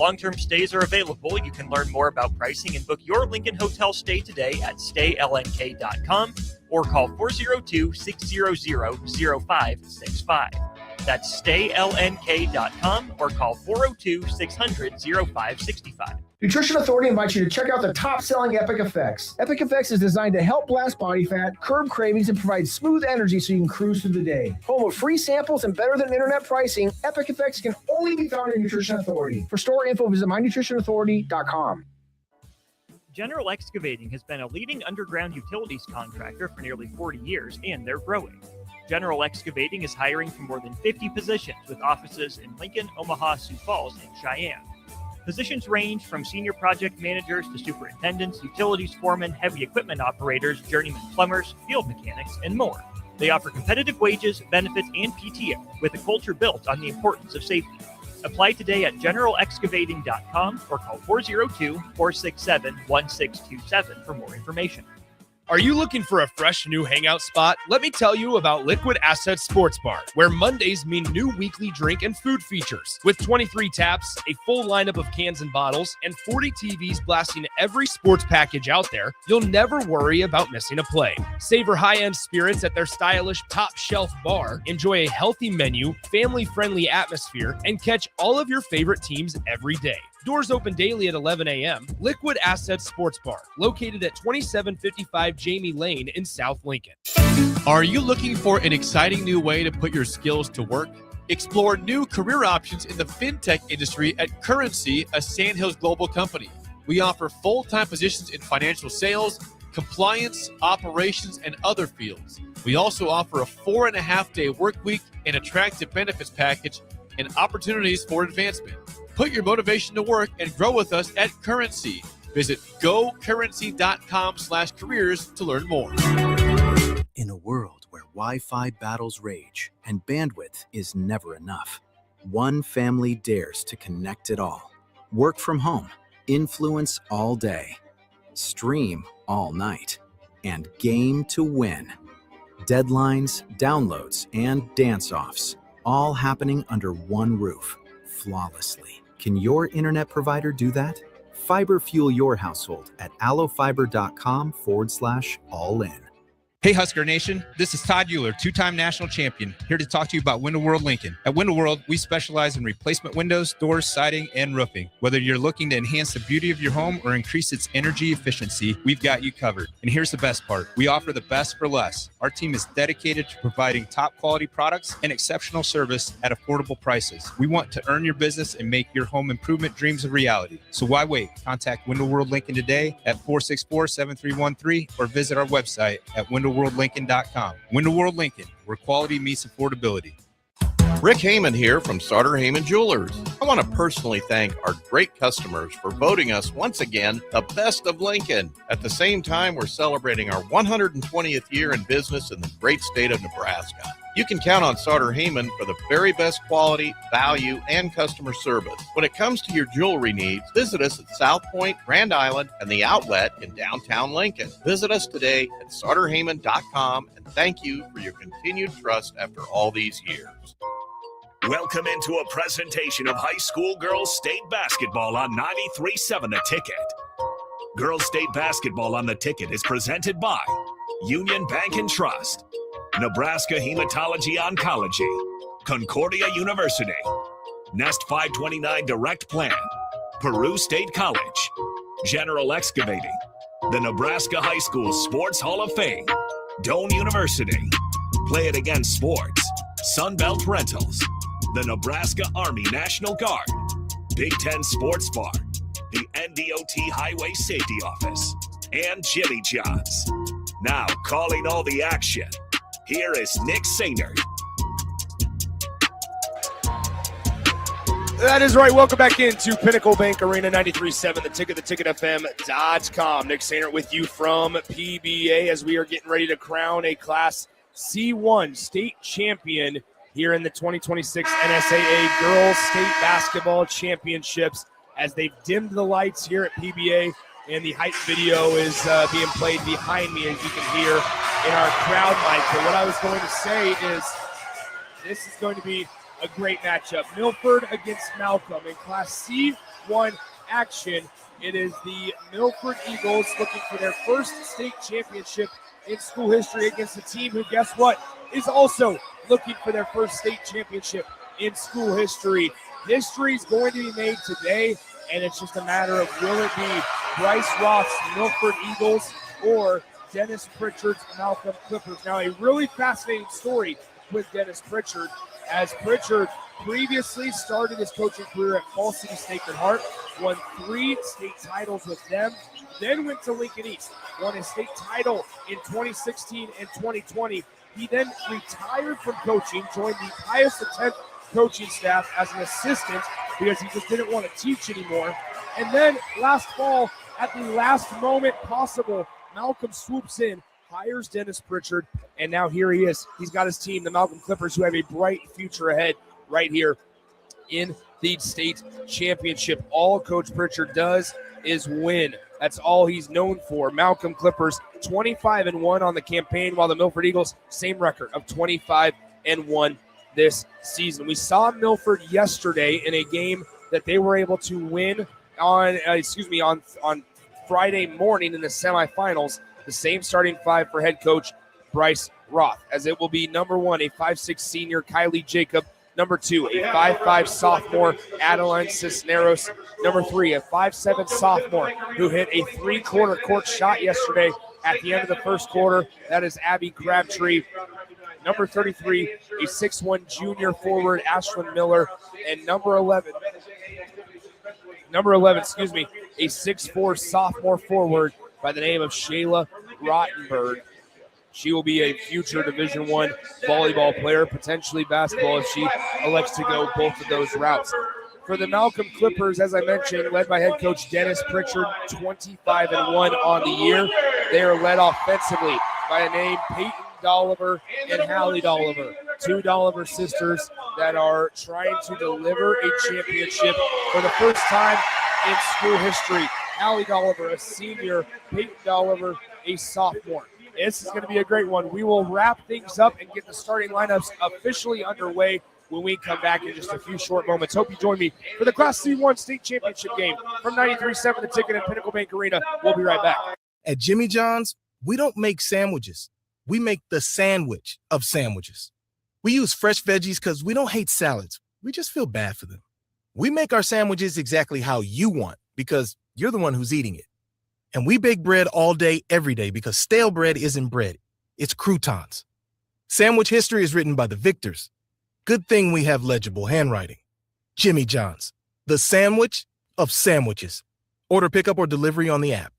Long-term stays are available. You can learn more about pricing and book your Lincoln Hotel stay today at staylnk.com or call 402-600-0565. That's staylnk.com or call 402-600-0565. Nutrition Authority invites you to check out the top-selling Epic Effects. Epic Effects is designed to help blast body fat, curb cravings, and provide smooth energy so you can cruise through the day. Home of free samples and better-than-internet pricing, Epic Effects can only be found in Nutrition Authority. For store info, visit mynutritionauthority.com. General Excavating has been a leading underground utilities contractor for nearly 40 years, and they're growing. General Excavating is hiring for more than 50 positions with offices in Lincoln, Omaha, Sioux Falls, and Cheyenne. Positions range from senior project managers to superintendents, utilities foremen, heavy equipment operators, journeyman plumbers, field mechanics, and more. They offer competitive wages, benefits, and PTO with a culture built on the importance of safety. Apply today at generalexcavating.com or call 402-467-1627 for more information. Are you looking for a fresh new hangout spot? Let me tell you about Liquid Assets Sports Bar, where Mondays mean new weekly drink and food features. With 23 taps, a full lineup of cans and bottles, and 40 TVs blasting every sports package out there, you'll never worry about missing a play. Savor high-end spirits at their stylish top-shelf bar, enjoy a healthy menu, family-friendly atmosphere, and catch all of your favorite teams every day. Doors open daily at 11 a.m. Liquid Assets Sports Bar, located at 2755 Jamie Lane in South Lincoln. Are you looking for an exciting new way to put your skills to work? Explore new career options in the fintech industry at Currency, a Sandhills global company. We offer full-time positions in financial sales, compliance, operations, and other fields. We also offer a 4.5-day work week, an attractive benefits package, and opportunities for advancement. Put your motivation to work and grow with us at Currency. Visit gocurrency.com/careers to learn more. In a world where Wi-Fi battles rage and bandwidth is never enough, one family dares to connect it all. Work from home, influence all day, stream all night, and game to win. Deadlines, downloads, and dance-offs, all happening under one roof, flawlessly. Can your internet provider do that? Fiber fuel your household at allofiber.com/all-in. Hey Husker Nation, this is Todd Euler, two-time national champion, here to talk to you about Window World Lincoln. At Window World, we specialize in replacement windows, doors, siding, and roofing. Whether you're looking to enhance the beauty of your home or increase its energy efficiency, we've got you covered. And here's the best part. We offer the best for less. Our team is dedicated to providing top quality products and exceptional service at affordable prices. We want to earn your business and make your home improvement dreams a reality. So why wait? Contact Window World Lincoln today at 464-7313 or visit our website at windowworldlincoln.com. Window World Lincoln, where quality meets affordability. Rick Heyman here from Sartor Heyman Jewelers. I want to personally thank our great customers for voting us once again the best of Lincoln. At the same time, we're celebrating our 120th year in business in the great state of Nebraska. You can count on Sartor Heyman for the very best quality, value, and customer service. When it comes to your jewelry needs, visit us at South Point, Grand Island, and the Outlet in downtown Lincoln. Visit us today at sartorheyman.com, and thank you for your continued trust after all these years. Welcome into a presentation of high school girls state basketball on 93.7 The Ticket. Girls state basketball on The Ticket is presented by Union Bank and Trust, Nebraska Hematology Oncology, Concordia University, Nest 529 Direct Plan, Peru State College, General Excavating, the Nebraska High School Sports Hall of Fame, Doane University, Play It Again Sports, Sunbelt Rentals, the Nebraska Army National Guard, Big Ten Sports Bar, the NDOT Highway Safety Office, and Jimmy John's. Now calling all the action, here is Nick Sainert. That is right. Welcome back into Pinnacle Bank Arena, 93.7, The Ticket, theticketfm.com. Nick Sainert with you from PBA as we are getting ready to crown a Class C1 state champion here in the 2026 NSAA Girls State Basketball Championships as they've dimmed the lights here at PBA, and the hype video is being played behind me, as you can hear in our crowd mic. But what I was going to say is this is going to be a great matchup. Milford against Malcolm in Class C1 action. It is the Milford Eagles looking for their first state championship in school history against a team who, guess what, is also looking for their first state championship in school history. History is going to be made today, and it's just a matter of will it be Bryce Roth's Milford Eagles or Dennis Pritchard's Malcolm Clippers. Now, a really fascinating story with Dennis Pritchard, as Pritchard previously started his coaching career at Fall City Sacred Heart, won 3 state titles with them, then went to Lincoln East, won a state title in 2016 and 2020. He then retired from coaching, joined the highest attempt coaching staff as an assistant because he just didn't want to teach anymore. And then last fall, at the last moment possible, Malcolm swoops in, hires Dennis Pritchard, and now here he is. He's got his team, the Malcolm Clippers, who have a bright future ahead right here in the state championship. All Coach Pritchard does is win. That's all he's known for. Malcolm Clippers 25-1 on the campaign, while the Milford Eagles, same record of 25-1 this season. We saw Milford yesterday in a game that they were able to win on Friday morning in the semifinals. The same starting 5 for head coach Bryce Roth, as it will be number 1, a 5'6" senior Kylie Jacob, number 2, a 5'5" sophomore Adeline Cisneros, number 3, a 5'7" sophomore who hit a 3-quarter court shot yesterday at the end of the first quarter. That is Abby Crabtree. Number 33, a 6'1" junior forward Ashlyn Miller, and number 11, a 6'4" sophomore forward by the name of Shayla Rottenberg. She will be a future Division I volleyball player, potentially basketball if she elects to go both of those routes. For the Malcolm Clippers, as I mentioned, led by head coach Dennis Pritchard, 25-1 on the year. They are led offensively by a name Peyton Dolliver and Hallie Dolliver, 2 Dolliver sisters that are trying to deliver a championship for the first time in school history. Hallie Dolliver, a senior, Peyton Dolliver, a sophomore. This is going to be a great one. We will wrap things up and get the starting lineups officially underway when we come back in just a few short moments. Hope you join me for the Class C1 State Championship game from 93.7 The Ticket and Pinnacle Bank Arena. We'll be right back. At Jimmy John's, we don't make sandwiches. We make the sandwich of sandwiches. We use fresh veggies because we don't hate salads. We just feel bad for them. We make our sandwiches exactly how you want because you're the one who's eating it. And we bake bread all day, every day, because stale bread isn't bread. It's croutons. Sandwich history is written by the victors. Good thing we have legible handwriting. Jimmy John's, the sandwich of sandwiches. Order pickup or delivery on the app.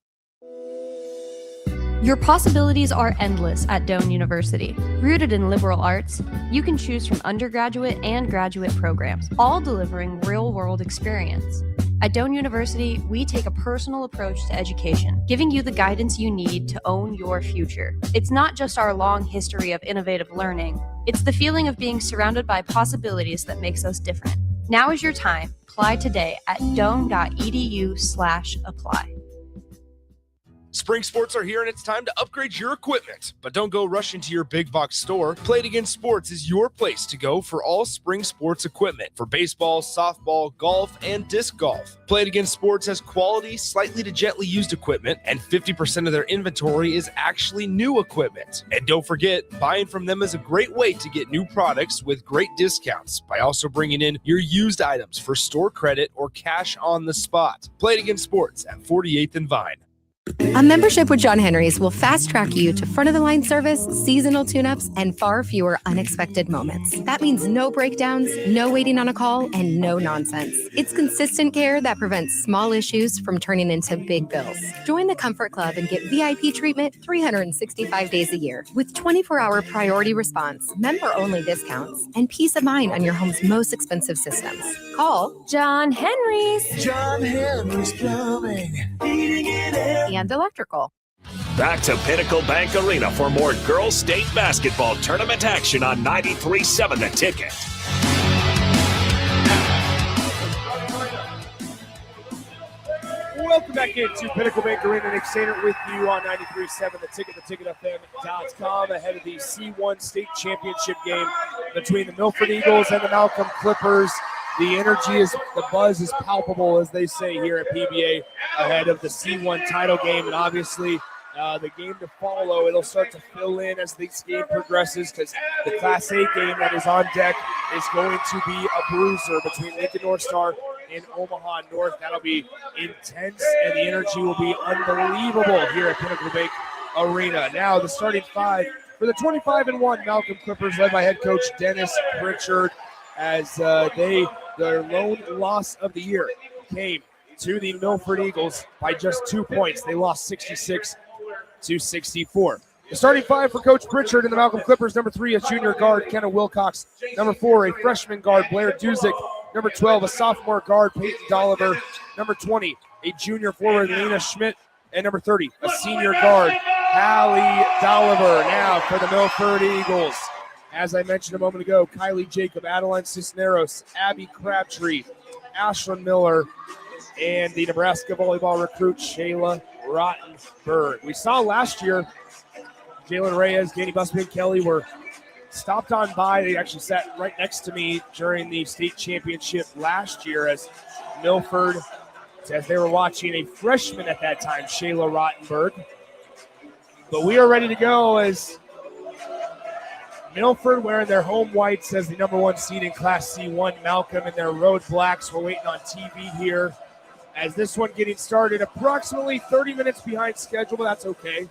Your possibilities are endless at Doane University. Rooted in liberal arts, you can choose from undergraduate and graduate programs, all delivering real-world experience. At Doane University, we take a personal approach to education, giving you the guidance you need to own your future. It's not just our long history of innovative learning, it's the feeling of being surrounded by possibilities that makes us different. Now is your time. Apply today at doane.edu/apply. Spring sports are here and it's time to upgrade your equipment. But don't go rushing to your big box store. Play It Again Sports is your place to go for all spring sports equipment for baseball, softball, golf, and disc golf. Play It Again Sports has quality, slightly to gently used equipment, and 50% of their inventory is actually new equipment. And don't forget, buying from them is a great way to get new products with great discounts by also bringing in your used items for store credit or cash on the spot. Play It Again Sports at 48th and Vine. A membership with John Henry's will fast-track you to front-of-the-line service, seasonal tune-ups, and far fewer unexpected moments. That means no breakdowns, no waiting on a call, and no nonsense. It's consistent care that prevents small issues from turning into big bills. Join the Comfort Club and get VIP treatment 365 days a year with 24-hour priority response, member-only discounts, and peace of mind on your home's most expensive systems. Call John Henry's. John Henry's Plumbing, heating and air. And electrical. Back to Pinnacle Bank Arena for more girls' state basketball tournament action on 93.7 The Ticket. Welcome back into Pinnacle Bank Arena. Nick Sainer with you on 93.7 The Ticket, theticketfm.com, ahead of the C1 state championship game between the Milford Eagles and the Malcolm Clippers. The energy the buzz is palpable, as they say here at PBA, ahead of the C1 title game. And obviously, the game to follow, it'll start to fill in as this game progresses, because the Class A game that is on deck is going to be a bruiser between Lincoln North Star and Omaha North. That'll be intense, and the energy will be unbelievable here at Pinnacle Bank Arena. Now, the starting five for the 25-1 Malcolm Clippers, led by head coach Dennis Pritchard, as their lone loss of the year came to the Milford Eagles by just 2 points. They lost 66-64. The starting five for Coach Pritchard and the Malcolm Clippers: number 3, a junior guard, Kenna Wilcox; number 4, a freshman guard, Blair Duzick; number 12, a sophomore guard, Peyton Dolliver; number 20, a junior forward, Lena Schmidt; and number 30, a senior guard, Hallie Dolliver. Now for the Milford Eagles, as I mentioned a moment ago, Kylie Jacob, Adeline Cisneros, Abby Crabtree, Ashlyn Miller, and the Nebraska volleyball recruit, Shayla Rottenberg. We saw last year Jalen Reyes, Danny Busby, and Kelly were stopped on by. They actually sat right next to me during the state championship last year as Milford, as they were watching a freshman at that time, Shayla Rottenberg. But we are ready to go as Milford, wearing their home whites as the number 1 seed in Class C1, Malcolm in their road blacks. We're waiting on TV here as this one getting started approximately 30 minutes behind schedule, but that's okay,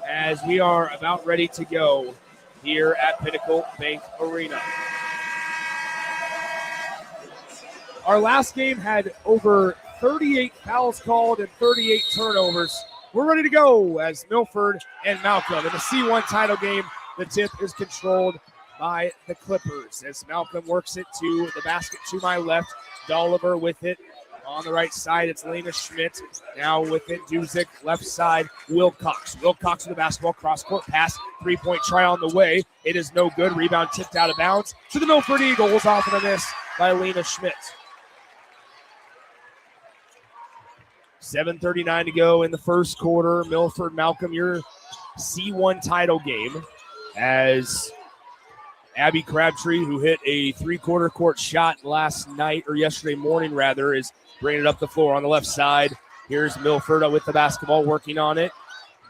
as we are about ready to go here at Pinnacle Bank Arena. Our last game had over 38 fouls called and 38 turnovers. We're ready to go as Milford and Malcolm in the C1 title game. The tip is controlled by the Clippers as Malcolm works it to the basket to my left. Dolliver with it. On the right side, it's Lena Schmidt. Now with it, Duzick. Left side, Wilcox. Wilcox with the basketball, cross-court pass. 3-point try on the way. It is no good. Rebound tipped out of bounds to the Milford Eagles, off of a miss by Lena Schmidt. 7:39 to go in the first quarter. Milford, Malcolm, your C1 title game, as Abby Crabtree, who hit a 3-quarter court shot yesterday morning, is bringing it up the floor on the left side. Here's Milford with the basketball, working on it.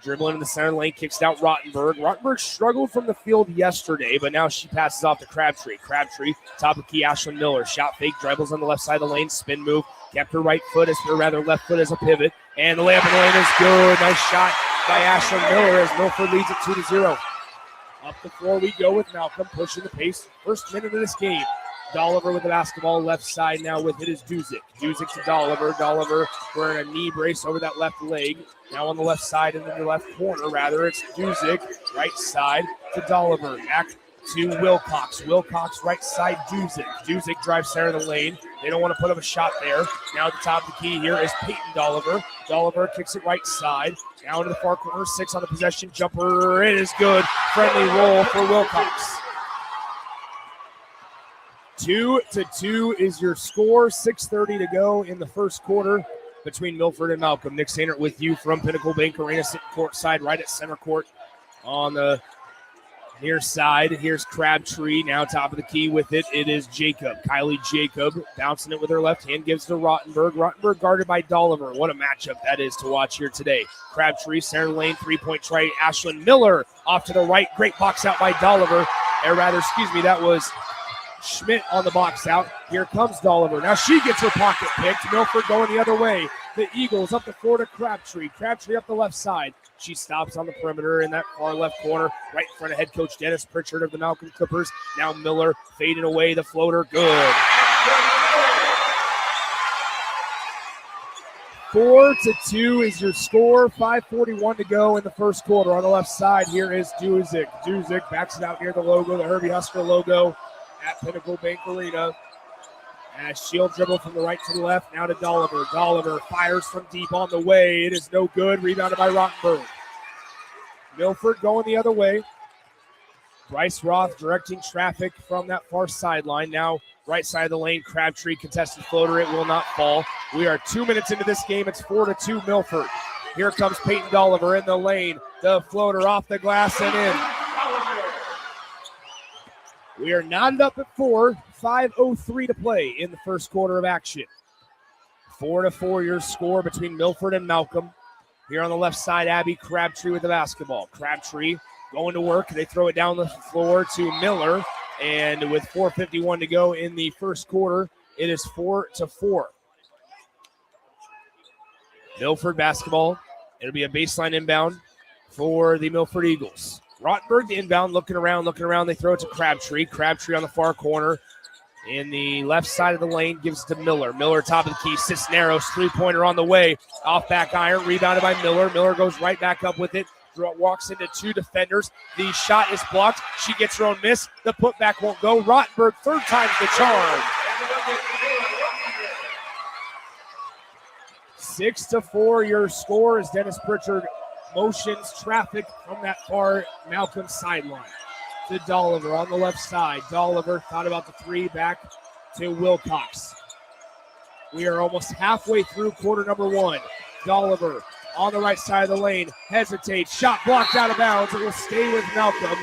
Dribbling in the center lane, kicks out Rottenberg. Rottenberg struggled from the field yesterday, but now she passes off to Crabtree. Crabtree, top of key, Ashlyn Miller. Shot fake, dribbles on the left side of the lane, spin move. Kept her left foot as a pivot. And the layup in the lane is good. Nice shot by Ashlyn Miller as Milford leads it 2-0. Up the floor we go with Malcolm, pushing the pace. First minute of this game. Dolliver with the basketball, left side now with it is Duzick. Duzick to Dolliver. Dolliver wearing a knee brace over that left leg. Now on the left side and in the left corner, it's Duzick. Right side to Dolliver. Back to Wilcox. Wilcox right side, Duzick. Duzick drives center of the lane. They don't want to put up a shot there. Now at the top of the key here is Peyton Dolliver. Dolliver kicks it right side. Now into the far corner, 6 on the possession. Jumper, it is good. Friendly roll for Wilcox. 2-2 is your score. 6:30 to go in the first quarter between Milford and Malcolm. Nick Sainer with you from Pinnacle Bank Arena, sitting courtside right at center court on the near side. Here's Crabtree, now top of the key with it. It is Jacob. Kylie Jacob bouncing it with her left hand, gives to Rottenberg. Rottenberg guarded by Dolliver. What a matchup that is to watch here today. Crabtree, center lane, 3-point try. Ashlyn Miller off to the right. Great box out by Dolliver. That was Schmidt on the box out. Here comes Dolliver. Now she gets her pocket picked. Milford going the other way. The Eagles up the floor to Crabtree. Crabtree up the left side. She stops on the perimeter in that far left corner, right in front of head coach Dennis Pritchard of the Malcolm Clippers. Now Miller fading away the floater. Good. 4-2 is your score. 5:41 to go in the first quarter. On the left side, here is Duzick. Duzick backs it out near the logo, the Herbie Husker logo at Pinnacle Bank Arena. And a shield dribble from the right to the left. Now to Dolliver. Dolliver fires from deep on the way. It is no good. Rebounded by Rottenberg. Milford going the other way. Bryce Roth directing traffic from that far sideline. Now right side of the lane. Crabtree contested floater. It will not fall. We are 2 minutes into this game. It's 4-2 Milford. Here comes Peyton Dolliver in the lane. The floater off the glass and in. We are knotted up at 4. 5:03 to play in the first quarter of action. 4-4 your score between Milford and Malcolm. Here on the left side, Abby Crabtree with the basketball. Crabtree going to work. They throw it down the floor to Miller. And with 4:51 to go in the first quarter, it is 4-4. Milford basketball. It'll be a baseline inbound for the Milford Eagles. Rottenberg the inbound, looking around. They throw it to Crabtree. Crabtree on the far corner. In the left side of the lane, gives it to Miller. Miller, top of the key, Cisneros, three-pointer on the way. Off back iron, rebounded by Miller. Miller goes right back up with it. Walks into two defenders. The shot is blocked. She gets her own miss. The putback won't go. Rottenberg, third time's the charm. 6-4 your score as Dennis Pritchard motions traffic from that far Malcolm sideline. To Dolliver on the left side. Dolliver thought about the three, back to Wilcox. We are almost halfway through quarter number 1. Dolliver on the right side of the lane, hesitates, shot blocked out of bounds. It will stay with Malcolm.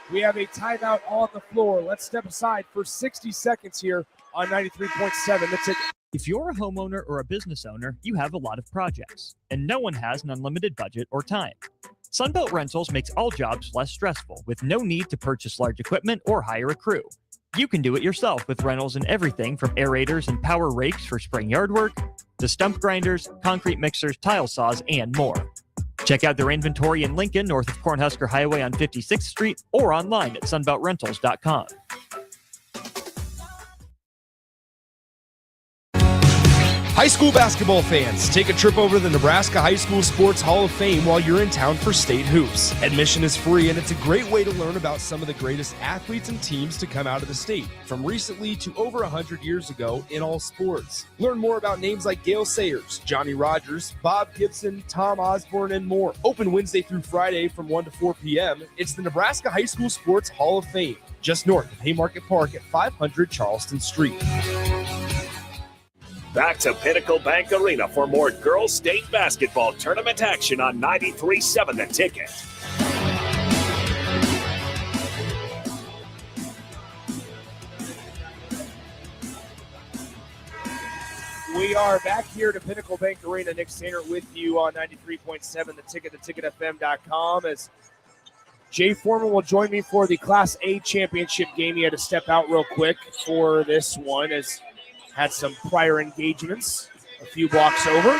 We have a timeout on the floor. Let's step aside for 60 seconds here on 93.7 The Ticket. If you're a homeowner or a business owner, you have a lot of projects, and no one has an unlimited budget or time. Sunbelt Rentals makes all jobs less stressful with no need to purchase large equipment or hire a crew. You can do it yourself with rentals and everything from aerators and power rakes for spring yard work to stump grinders, concrete mixers, tile saws, and more. Check out their inventory in Lincoln, north of Cornhusker Highway on 56th Street, or online at sunbeltrentals.com. High school basketball fans, take a trip over to the Nebraska High School Sports Hall of Fame while you're in town for state hoops. Admission is free, and it's a great way to learn about some of the greatest athletes and teams to come out of the state, from recently to over 100 years ago in all sports. Learn more about names like Gale Sayers, Johnny Rogers, Bob Gibson, Tom Osborne, and more. Open Wednesday through Friday from 1 to 4 p.m. It's the Nebraska High School Sports Hall of Fame, just north of Haymarket Park at 500 Charleston Street. Back to Pinnacle Bank Arena for more girls state basketball tournament action on 93.7 The Ticket. We are back here to Pinnacle Bank Arena. Nick Sainer with you on 93.7 The Ticket, theticketfm.com. As Jay Foreman will join me for the Class A championship game. He had to step out real quick for this one as had some prior engagements a few blocks over.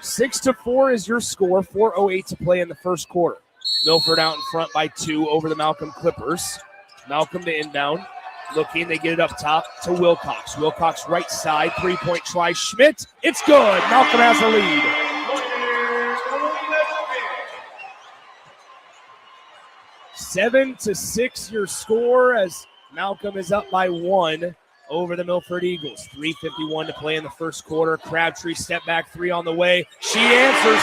6-4 is your score. 4:08 to play in the first quarter. Milford out in front by 2 over the Malcolm Clippers. Malcolm to inbound. Looking, they get it up top to Wilcox. Wilcox right side, three-point try. Schmidt, it's good. Malcolm has the lead. Seven to 6 your score as Malcolm is up by 1 over the Milford Eagles. 3:51 to play in the first quarter. Crabtree step back three on the way. She answers.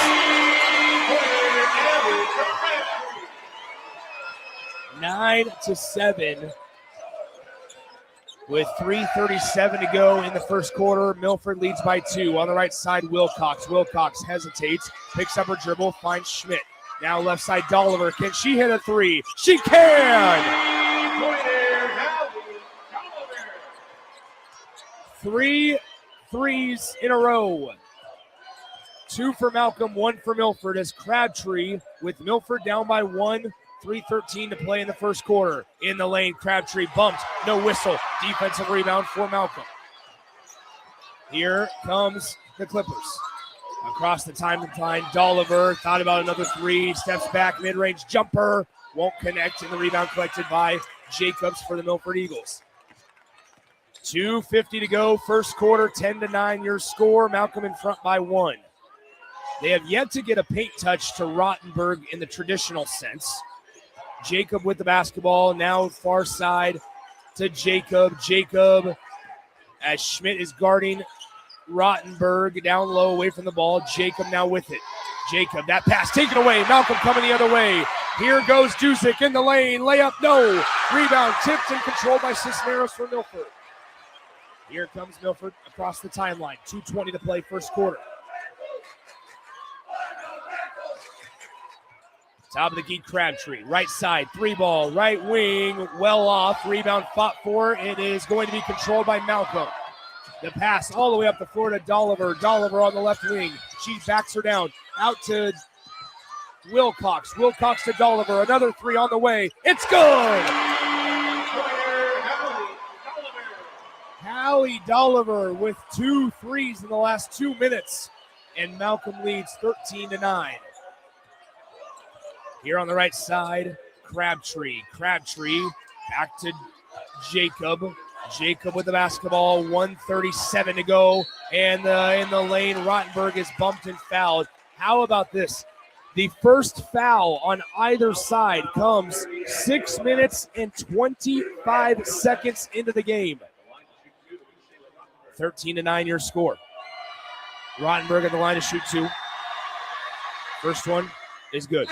9-7 with 3:37 to go in the first quarter. Milford leads by 2. On the right side, Wilcox. Wilcox hesitates, picks up her dribble, finds Schmidt. Now left side, Dolliver. Can she hit a three? She can! 3 threes in a row. 2 for Malcolm, 1 for Milford as Crabtree with Milford down by 1. 3:13 to play in the first quarter. In the lane, Crabtree bumped, no whistle. Defensive rebound for Malcolm. Here comes the Clippers. Across the timeline, Dolliver thought about another 3, steps back, mid-range jumper, won't connect, and the rebound collected by Jacobs for the Milford Eagles. 2:50 to go, first quarter, 10-9 your score. Malcolm in front by 1. They have yet to get a paint touch to Rottenberg in the traditional sense. Jacob with the basketball, now far side to Jacob. Jacob, as Schmidt is guarding Rottenberg, down low, away from the ball. Jacob now with it. Jacob, that pass taken away. Malcolm coming the other way. Here goes Dusick in the lane. Layup, no. Rebound tipped and controlled by Cisneros for Milford. Here comes Milford across the timeline. 2:20 to play first quarter. Top of the key, Crabtree. Right side, three ball, right wing, well off. Rebound fought for. It is going to be controlled by Malcolm. The pass all the way up the floor to Dolliver. Dolliver on the left wing. She backs her down. Out to Wilcox. Wilcox to Dolliver. Another three on the way. It's good! Hallie Dolliver with 2 threes in the last 2 minutes. And Malcolm leads 13-9. Here on the right side, Crabtree. Crabtree back to Jacob. Jacob with the basketball, 1:37 to go. And in the lane, Rottenberg is bumped and fouled. How about this? The first foul on either side comes 6 minutes and 25 seconds into the game. 13-9 your score. Rottenberg at the line to shoot 2. First one is good.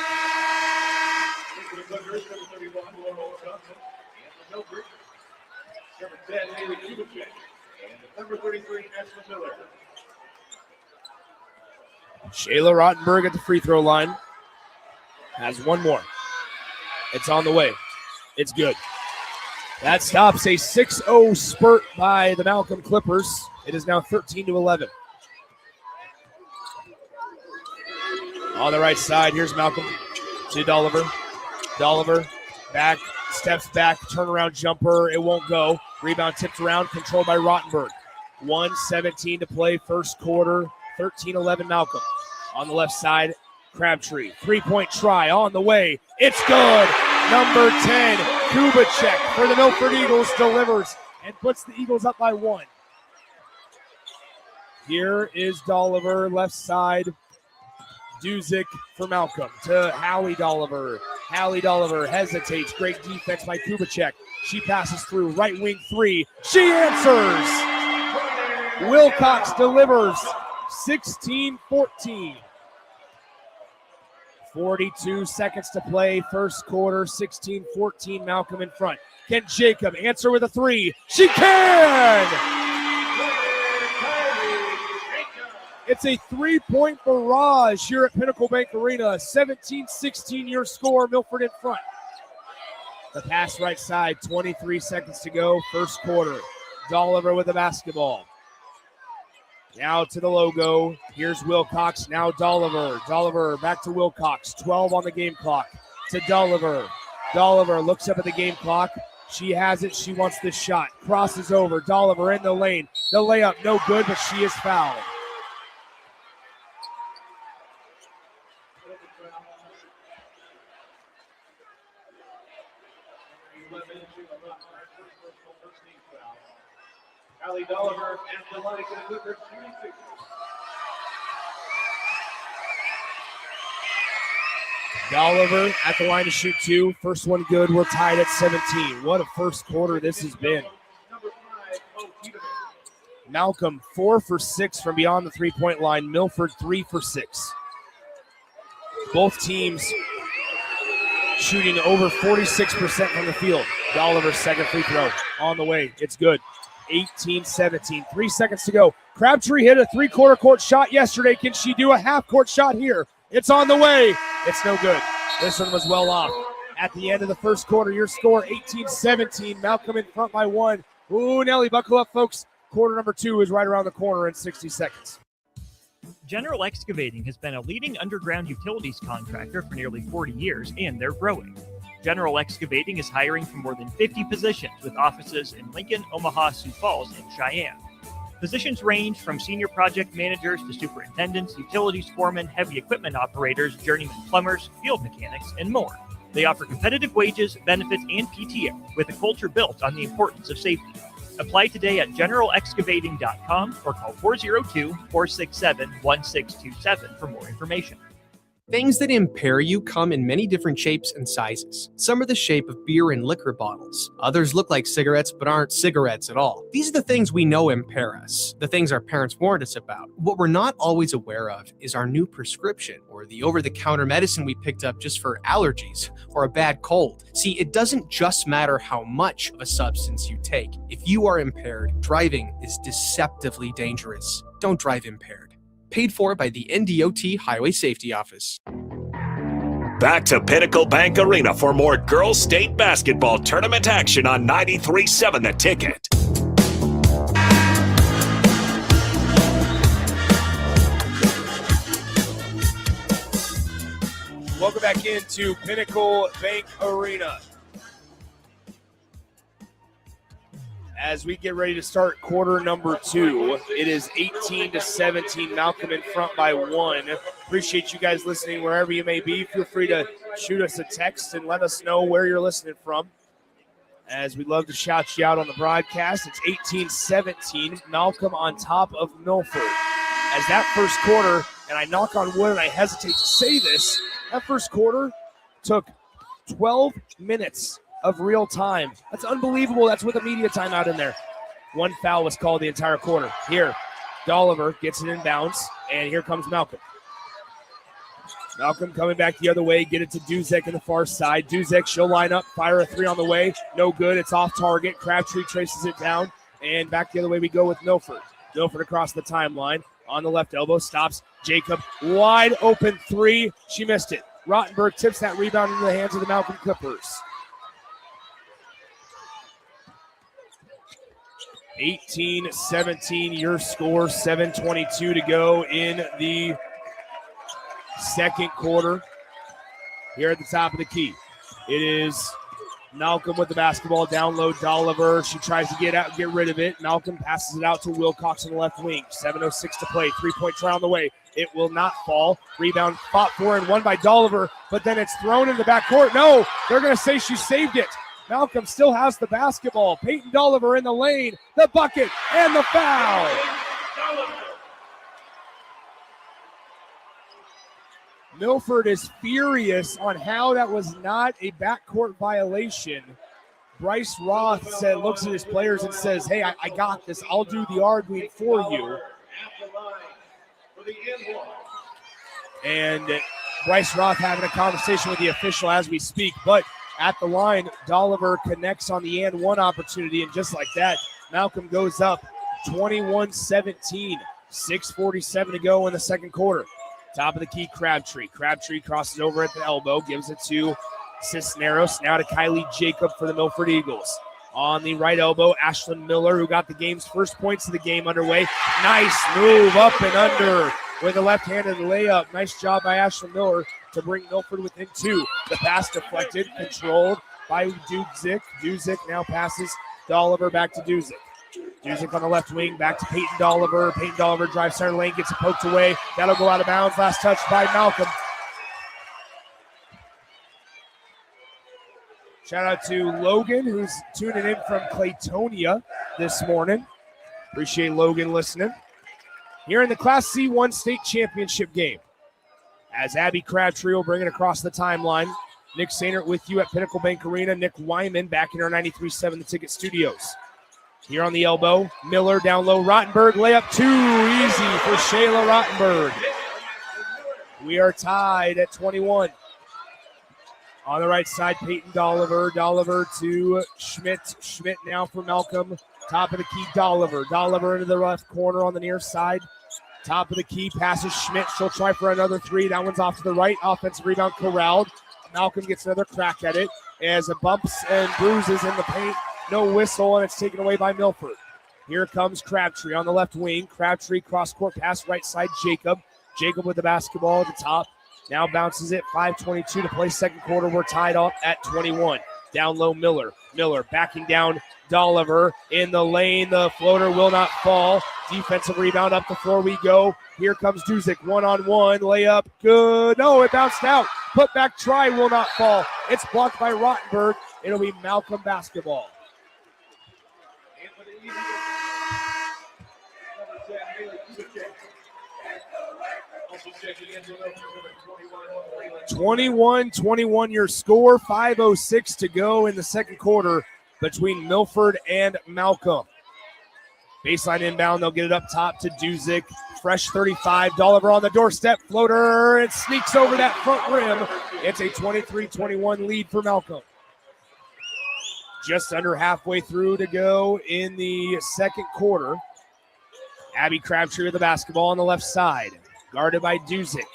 Shayla Rottenberg at the free throw line has one more. It's on the way. It's good. That stops a 6-0 spurt by the Malcolm Clippers. It is now 13-11. On the right side, here's Malcolm to Dolliver. Dolliver back, steps back, turnaround jumper. It won't go. Rebound tipped around, controlled by Rottenberg. 1:17 to play, first quarter. 13-11 Malcolm. On the left side, Crabtree. 3-point try on the way. It's good. Number 10, Kubacek for the Milford Eagles delivers and puts the Eagles up by 1. Here is Dolliver, left side. Duzick for Malcolm to Hallie Dolliver. Hallie Dolliver hesitates. Great defense by Kubacek. She passes through. Right wing 3. She answers. Wilcox delivers. 16-14. 42 seconds to play. First quarter. 16-14. Malcolm in front. Can Jacob answer with a 3? She can! It's a 3-point barrage here at Pinnacle Bank Arena. 17-16 your score. Milford in front. The pass right side. 23 seconds to go. First quarter. Dolliver with the basketball. Now to the logo. Here's Wilcox. Now Dolliver. Dolliver back to Wilcox. 12 on the game clock. To Dolliver. Dolliver looks up at the game clock. She has it. She wants this shot. Crosses over. Dolliver in the lane. The layup no good, but she is fouled. Hallie Dolliver and the line to the Clippers. Dolliver at the line to shoot 2. First one good. We're tied at 17. What a first quarter this has been. Malcolm 4 for 6 from beyond the 3-point line. Milford 3 for 6. Both teams shooting over 46% from the field. Dolliver's second free throw on the way. It's good. 18-17. 3 seconds to go. Crabtree hit a 3-quarter court shot yesterday. Can she do a half-court shot here? It's on the way. It's no good. This one was well off. At the end of the first quarter, your score 18-17. Malcolm in front by 1. Ooh, Nelly, buckle up, folks. Quarter number 2 is right around the corner in 60 seconds. General Excavating has been a leading underground utilities contractor for nearly 40 years, and they're growing. General Excavating is hiring for more than 50 positions with offices in Lincoln, Omaha, Sioux Falls, and Cheyenne. Positions range from senior project managers to superintendents, utilities foremen, heavy equipment operators, journeyman plumbers, field mechanics, and more. They offer competitive wages, benefits, and PTO with a culture built on the importance of safety. Apply today at generalexcavating.com or call 402-467-1627 for more information. Things that impair you come in many different shapes and sizes. Some are the shape of beer and liquor bottles. Others look like cigarettes but aren't cigarettes at all. These are the things we know impair us, the things our parents warned us about. What we're not always aware of is our new prescription, or the over-the-counter medicine we picked up just for allergies or a bad cold. See, it doesn't just matter how much of a substance you take. If you are impaired, driving is deceptively dangerous. Don't drive impaired. Paid for by the NDOT Highway Safety Office. Back to Pinnacle Bank Arena for more girls' state basketball tournament action on 93.7 The Ticket. Welcome back into Pinnacle Bank Arena. As we get ready to start quarter number 2, it is 18-17. Malcolm in front by 1. Appreciate you guys listening wherever you may be. Feel free to shoot us a text and let us know where you're listening from, as we'd love to shout you out on the broadcast. It's 18-17. Malcolm on top of Milford. As that first quarter, and I knock on wood and I hesitate to say this, that first quarter took 12 minutes of real time. That's unbelievable. That's with a media timeout in there. One foul was called the entire quarter. Here, Dolliver gets it in bounds, and here comes Malcolm. Malcolm coming back the other way, get it to Duzek on the far side. Duzek, she'll line up, fire a three on the way. No good. It's off target. Crabtree traces it down, and back the other way we go with Milford. Milford across the timeline. On the left elbow, stops Jacob. Wide open three. She missed it. Rottenberg tips that rebound into the hands of the Malcolm Clippers. 18-17, your score, 7:22 to go in the second quarter. Here at the top of the key, it is Malcolm with the basketball, down low, Dolliver. She tries to get rid of it. Malcolm passes it out to Wilcox on the left wing. 7:06 to play, three-point try on the way. It will not fall. Rebound fought for and won by Dolliver, but then it's thrown in the backcourt. No, they're going to say she saved it. Malcolm still has the basketball. Peyton Dolliver in the lane, the bucket, and the foul. Milford is furious on how that was not a backcourt violation. Bryce Roth looks at his players and says, hey, I got this. I'll do the arguing for you. And Bryce Roth having a conversation with the official as we speak, but at the line, Dolliver connects on the and one opportunity, and just like that, Malcolm goes up 21-17, 6:47 to go in the second quarter. Top of the key, Crabtree. Crabtree crosses over at the elbow, gives it to Cisneros, now to Kylie Jacob for the Milford Eagles. On the right elbow, Ashlyn Miller, who got the game's first points of the game underway. Nice move up and under with a left-handed layup. Nice job by Ashlyn Miller to bring Milford within 2. The pass deflected, controlled by Duzek. Duzek now passes Dolliver back to Duzek. Duzek on the left wing, back to Peyton Dolliver. Peyton Dolliver drives center lane, gets it poked away. That'll go out of bounds. Last touch by Malcolm. Shout out to Logan, who's tuning in from Claytonia this morning. Appreciate Logan listening. Here in the Class C1 state championship game, as Abby Crabtree will bring it across the timeline. Nick Sainert with you at Pinnacle Bank Arena. Nick Wyman back in our 93.7 The Ticket Studios. Here on the elbow, Miller down low, Rottenberg, layup too easy for Shayla Rottenberg. We are tied at 21. On the right side, Peyton Dolliver. Dolliver to Schmidt. Schmidt now for Malcolm. Top of the key, Dolliver. Dolliver into the left corner on the near side. Top of the key, passes Schmidt. She'll try for another three. That one's off to the right. Offensive rebound corralled. Malcolm gets another crack at it as it bumps and bruises in the paint. No whistle, and it's taken away by Milford. Here comes Crabtree on the left wing. Crabtree cross-court pass right side, Jacob. Jacob with the basketball at the top. Now bounces it, 5:22 to play second quarter. We're tied up at 21. Down low, Miller. Miller backing down Dolliver in the lane. The floater will not fall. Defensive rebound up the floor we go. Here comes Duzek, one-on-one, layup, good. No, it bounced out. Put back try will not fall. It's blocked by Rottenberg. It'll be Malcolm basketball. 21-21 your score, 5:06 to go in the second quarter between Milford and Malcolm. Baseline inbound, they'll get it up top to Duzick. Fresh 35, Dolliver on the doorstep, floater, it sneaks over that front rim. It's a 23-21 lead for Malcolm. Just under halfway through to go in the second quarter. Abby Crabtree with the basketball on the left side, guarded by Duzick.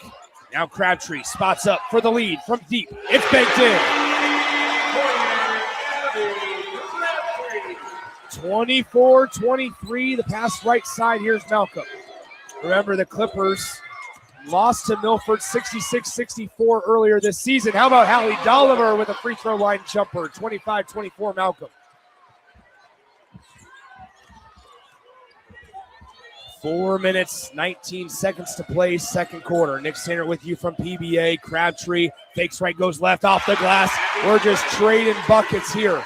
Now Crabtree spots up for the lead from deep. It's banked in. 24-23, the pass right side. Here's Malcolm. Remember, the Clippers lost to Milford 66-64 earlier this season. How about Hallie Dolliver with a free throw line jumper? 25-24 Malcolm. 4 minutes, 19 seconds to play, second quarter. Nick Sander with you from PBA. Crabtree fakes right, goes left off the glass. We're just trading buckets here.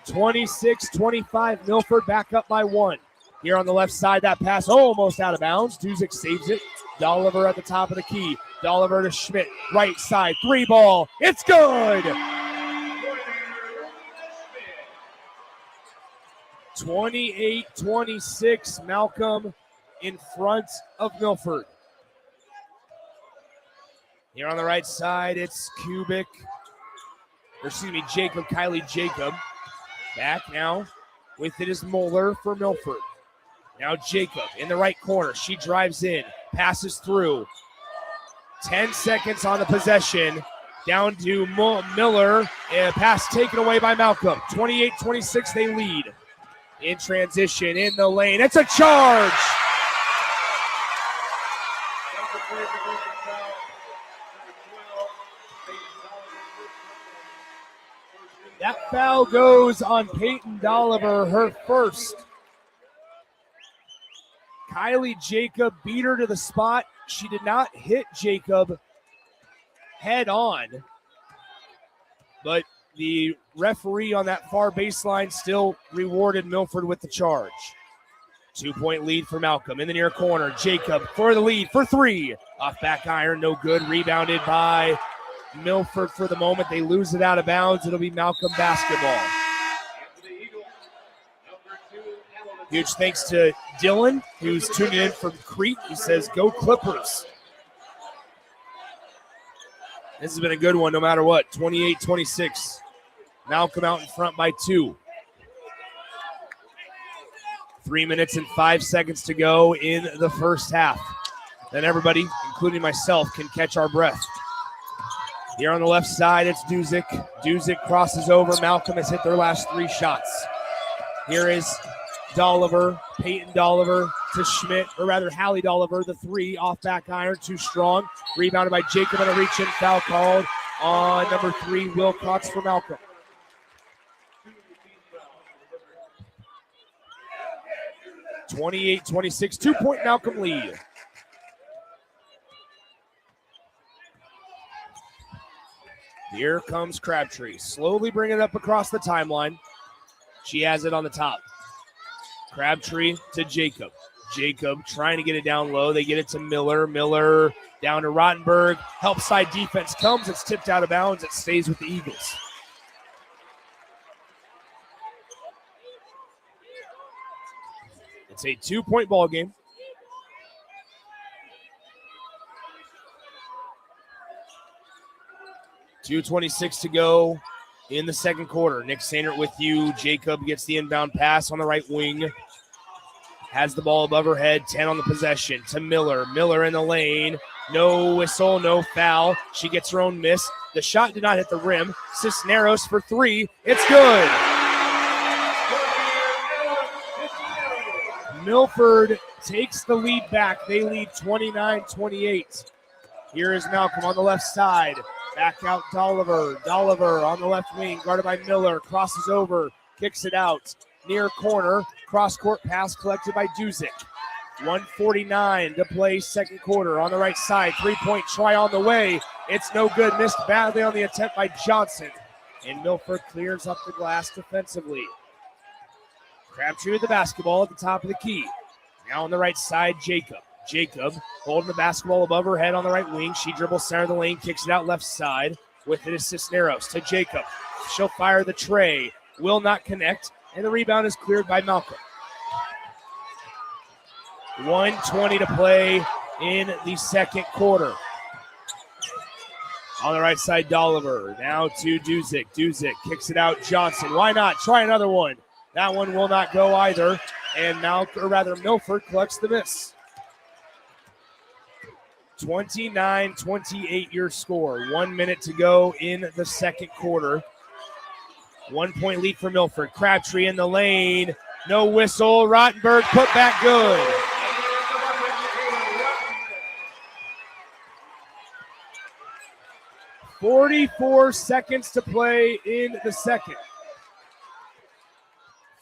26-25, Milford back up by 1. Here on the left side, that pass almost out of bounds. Duzick saves it. Dolliver at the top of the key. Dolliver to Schmidt, right side, 3 ball. It's good! 28-26, Malcolm in front of Milford. Here on the right side, it's Jacob, Kylie Jacob. Back now with it is Moeller for Milford. Now Jacob in the right corner. She drives in, passes through. 10 seconds on the possession. Down to Miller. Pass taken away by Malcolm. 28-26, they lead. In transition, in the lane. It's a charge! That foul goes on Peyton Dolliver, her first. Kylie Jacob beat her to the spot. She did not hit Jacob head on, but the referee on that far baseline still rewarded Milford with the charge. 2-point lead for Malcolm in the near corner. Jacob for the lead for 3. Off back iron, no good. Rebounded by Milford for the moment. They lose it out of bounds. It'll be Malcolm basketball. Huge thanks to Dylan, who's tuning in from Crete. He says, go Clippers. This has been a good one no matter what. 28-26. Malcolm out in front by 2. 3 minutes and 5 seconds to go in the first half. Then everybody, including myself, can catch our breath. Here on the left side, it's Duzick. Duzick crosses over. Malcolm has hit their last 3 shots. Here is Dolliver, Peyton Dolliver to Schmidt, or rather Hallie Dolliver, the 3 off back iron, too strong. Rebounded by Jacob and a reach-in foul called on number 3, Wilcox for Malcolm. (28-26), 2-point Malcolm lead. Here comes Crabtree, slowly bringing it up across the timeline. She has it on the top. Crabtree to Jacob. Jacob trying to get it down low. They get it to Miller. Miller down to Rottenberg. Help side defense comes. It's tipped out of bounds. It stays with the Eagles. It's a 2-point ball game. .226 to go in the second quarter. Nick Sander with you. Jacob gets the inbound pass on the right wing. Has the ball above her head. 10 on the possession to Miller. Miller in the lane. No whistle, no foul. She gets her own miss. The shot did not hit the rim. Cisneros for 3. It's good. Milford takes the lead back. They lead 29-28. Here is Malcolm on the left side. Back out Dolliver. Dolliver on the left wing, guarded by Miller. Crosses over, kicks it out. Near corner, cross-court pass collected by Duzick. 1:49 to play second quarter. On the right side, 3-point try on the way. It's no good. Missed badly on the attempt by Johnson. And Milford clears up the glass defensively. Crabtree with the basketball at the top of the key. Now on the right side, Jacob. Jacob holding the basketball above her head on the right wing. She dribbles center of the lane, kicks it out left side with it is Cisneros to Jacob. She'll fire the tray, will not connect, and the rebound is cleared by Malcolm. 1:20 to play in the second quarter. On the right side, Dolliver. Now to Duzick. Duzick kicks it out. Johnson. Why not? Try another one. That one will not go either. And Milford collects the miss. 29-28 your score. 1 minute to go in the second quarter. 1 point lead for Milford. Crabtree in the lane. No whistle. Rottenberg put back good. .44 seconds to play in the second.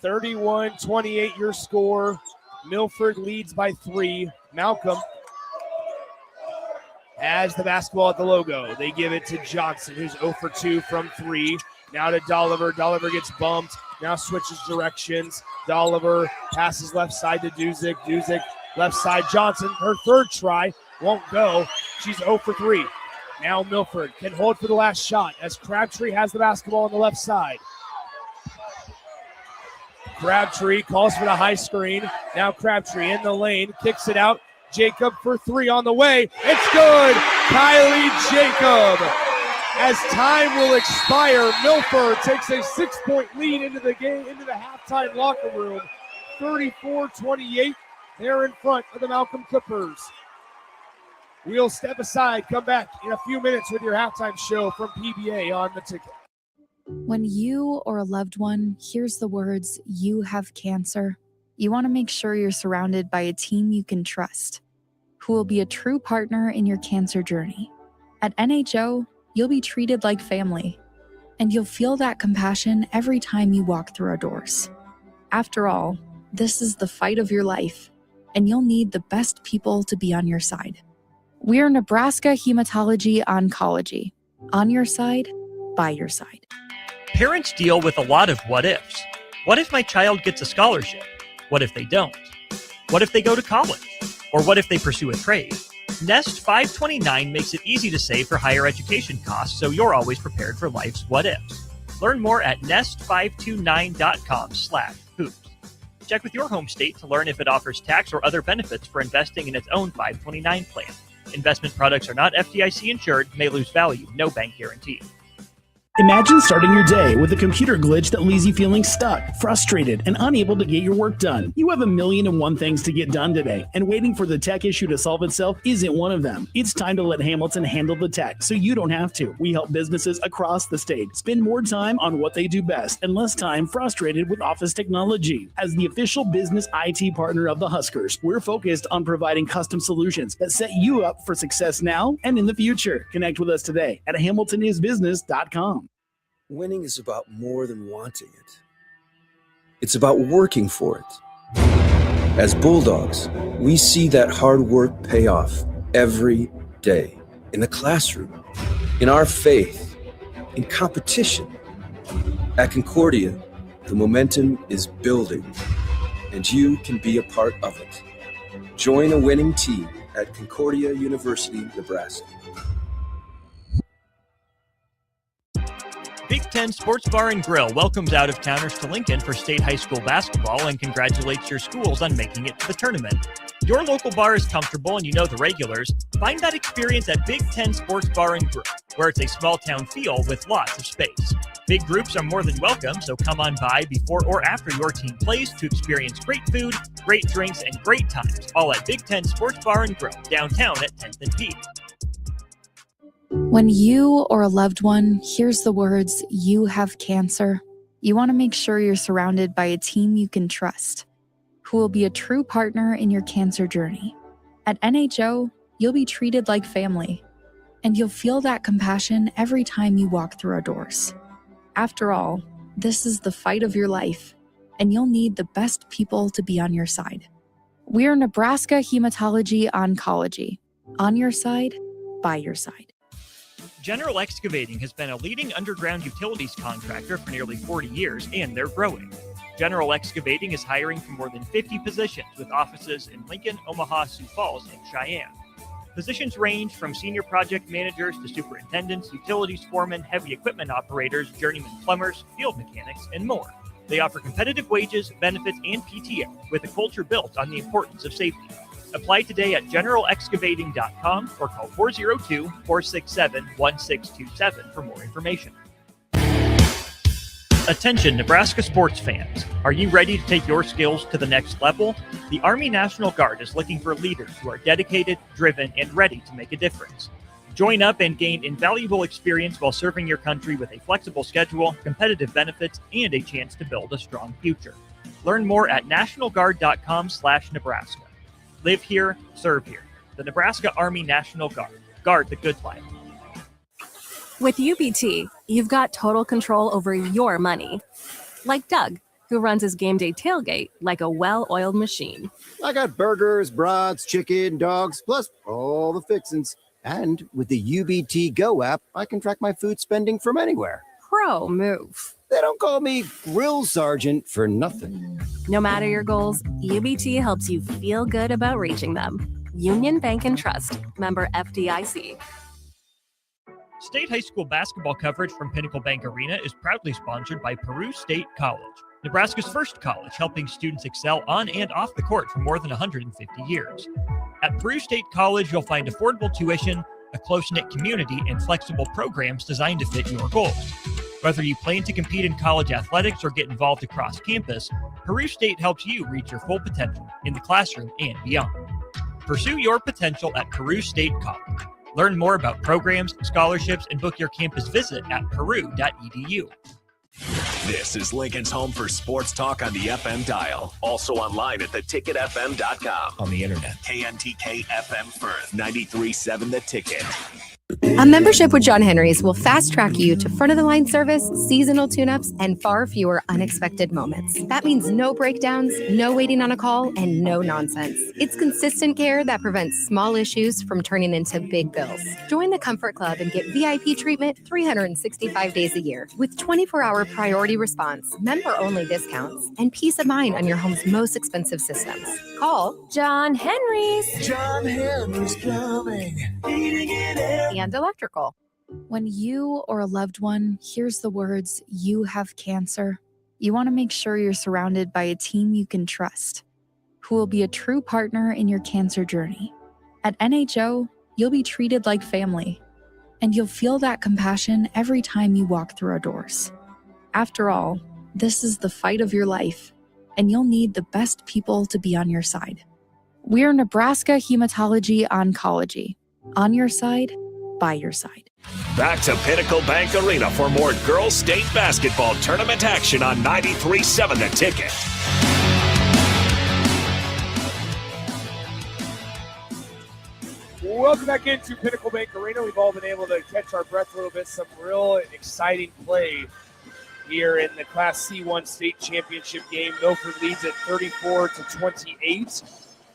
31-28 your score. Milford leads by 3. Malcolm has the basketball at the logo. They give it to Johnson, who's 0 for 2 from 3. Now to Dolliver. Dolliver gets bumped. Now switches directions. Dolliver passes left side to Duzick. Duzick left side. Johnson, her third try, won't go. She's 0 for 3. Now Milford can hold for the last shot as Crabtree has the basketball on the left side. Crabtree calls for the high screen. Now Crabtree in the lane, kicks it out. Jacob for 3 on the way. It's good. Kylie Jacob. As time will expire, Milford takes a 6-point lead into the game, into the halftime locker room. 34-28. They're in front of the Malcolm Clippers. We'll step aside, come back in a few minutes with your halftime show from PBA on the Ticket. When you or a loved one hears the words, "You have cancer," you want to make sure you're surrounded by a team you can trust, who will be a true partner in your cancer journey. At NHO, you'll be treated like family, and you'll feel that compassion every time you walk through our doors. After all, this is the fight of your life, and you'll need the best people to be on your side. We're Nebraska Hematology Oncology. On your side, by your side. Parents deal with a lot of what ifs. What if my child gets a scholarship? What if they don't? What if they go to college? Or what if they pursue a trade? Nest 529 makes it easy to save for higher education costs, so you're always prepared for life's what ifs. Learn more at nest529.com/hoops. Check with your home state to learn if it offers tax or other benefits for investing in its own 529 plan. Investment products are not FDIC insured, may lose value, no bank guarantee. Imagine starting your day with a computer glitch that leaves you feeling stuck, frustrated, and unable to get your work done. You have 1,000,001 things to get done today, and waiting for the tech issue to solve itself isn't one of them. It's time to let Hamilton handle the tech so you don't have to. We help businesses across the state spend more time on what they do best and less time frustrated with office technology. As the official business IT partner of the Huskers, we're focused on providing custom solutions that set you up for success now and in the future. Connect with us today at hamiltonisbusiness.com. Winning is about more than wanting it. It's about working for it. As Bulldogs, we see that hard work pay off every day. In the classroom, in our faith, in competition. At Concordia, the momentum is building, and you can be a part of it. Join a winning team at Concordia University, Nebraska. Big Ten Sports Bar and Grill welcomes out-of-towners to Lincoln for state high school basketball and congratulates your schools on making it to the tournament. Your local bar is comfortable and you know the regulars. Find that experience at Big Ten Sports Bar and Grill, where it's a small-town feel with lots of space. Big groups are more than welcome, so come on by before or after your team plays to experience great food, great drinks, and great times, all at Big Ten Sports Bar and Grill, downtown at 10th and P. When you or a loved one hears the words, "You have cancer," you want to make sure you're surrounded by a team you can trust, who will be a true partner in your cancer journey. At NHO, you'll be treated like family, and you'll feel that compassion every time you walk through our doors. After all, this is the fight of your life, and you'll need the best people to be on your side. We're Nebraska Hematology Oncology. On your side, by your side. General Excavating has been a leading underground utilities contractor for nearly 40 years, and they're growing. General Excavating is hiring for more than 50 positions with offices in Lincoln, Omaha, Sioux Falls, and Cheyenne. Positions range from senior project managers to superintendents, utilities foremen, heavy equipment operators, journeyman plumbers, field mechanics, and more. They offer competitive wages, benefits, and PTO with a culture built on the importance of safety. Apply today at generalexcavating.com or call 402-467-1627 for more information. Attention Nebraska sports fans. Are you ready to take your skills to the next level? The Army National Guard is looking for leaders who are dedicated, driven, and ready to make a difference. Join up and gain invaluable experience while serving your country with a flexible schedule, competitive benefits, and a chance to build a strong future. Learn more at nationalguard.com/Nebraska. Live here, serve here. The Nebraska Army National Guard. Guard the good life. With UBT, you've got total control over your money. Like Doug, who runs his game day tailgate like a well-oiled machine. I got burgers, brats, chicken, dogs, plus all the fixins. And with the UBT Go app, I can track my food spending from anywhere. Pro move. They don't call me Grill Sergeant for nothing. No matter your goals, UBT helps you feel good about reaching them. Union Bank and Trust. Member FDIC. State high school basketball coverage from Pinnacle Bank Arena is proudly sponsored by Peru State College, Nebraska's first college helping students excel on and off the court for more than 150 years. At Peru State College, you'll find affordable tuition, a close-knit community, and flexible programs designed to fit your goals. Whether you plan to compete in college athletics or get involved across campus, Peru State helps you reach your full potential in the classroom and beyond. Pursue your potential at Peru State College. Learn more about programs, scholarships, and book your campus visit at peru.edu. This is Lincoln's home for sports talk on the FM dial. Also online at theticketfm.com. On the internet. KNTK FM Firth, 93.7 The Ticket. A membership with John Henry's will fast track you to front of the line service, seasonal tune-ups, and far fewer unexpected moments. That means no breakdowns, no waiting on a call, and no nonsense. It's consistent care that prevents small issues from turning into big bills. Join the Comfort Club and get VIP treatment 365 days a year with 24-hour priority response, member-only discounts, and peace of mind on your home's most expensive systems. Call John Henry's. John Henry's Plumbing, heating and air. And electrical. When you or a loved one hears the words, "You have cancer," you want to make sure you're surrounded by a team you can trust, who will be a true partner in your cancer journey. At NHO, you'll be treated like family, and you'll feel that compassion every time you walk through our doors. After all, this is the fight of your life, and you'll need the best people to be on your side. We're Nebraska Hematology Oncology. On your side, by your side. Back to Pinnacle Bank Arena for more girls' state basketball tournament action on 93.7 The Ticket. Welcome back into Pinnacle Bank Arena. We've all been able to catch our breath a little bit. Some real exciting play here in the Class C1 state championship game. Milford leads at 34-28.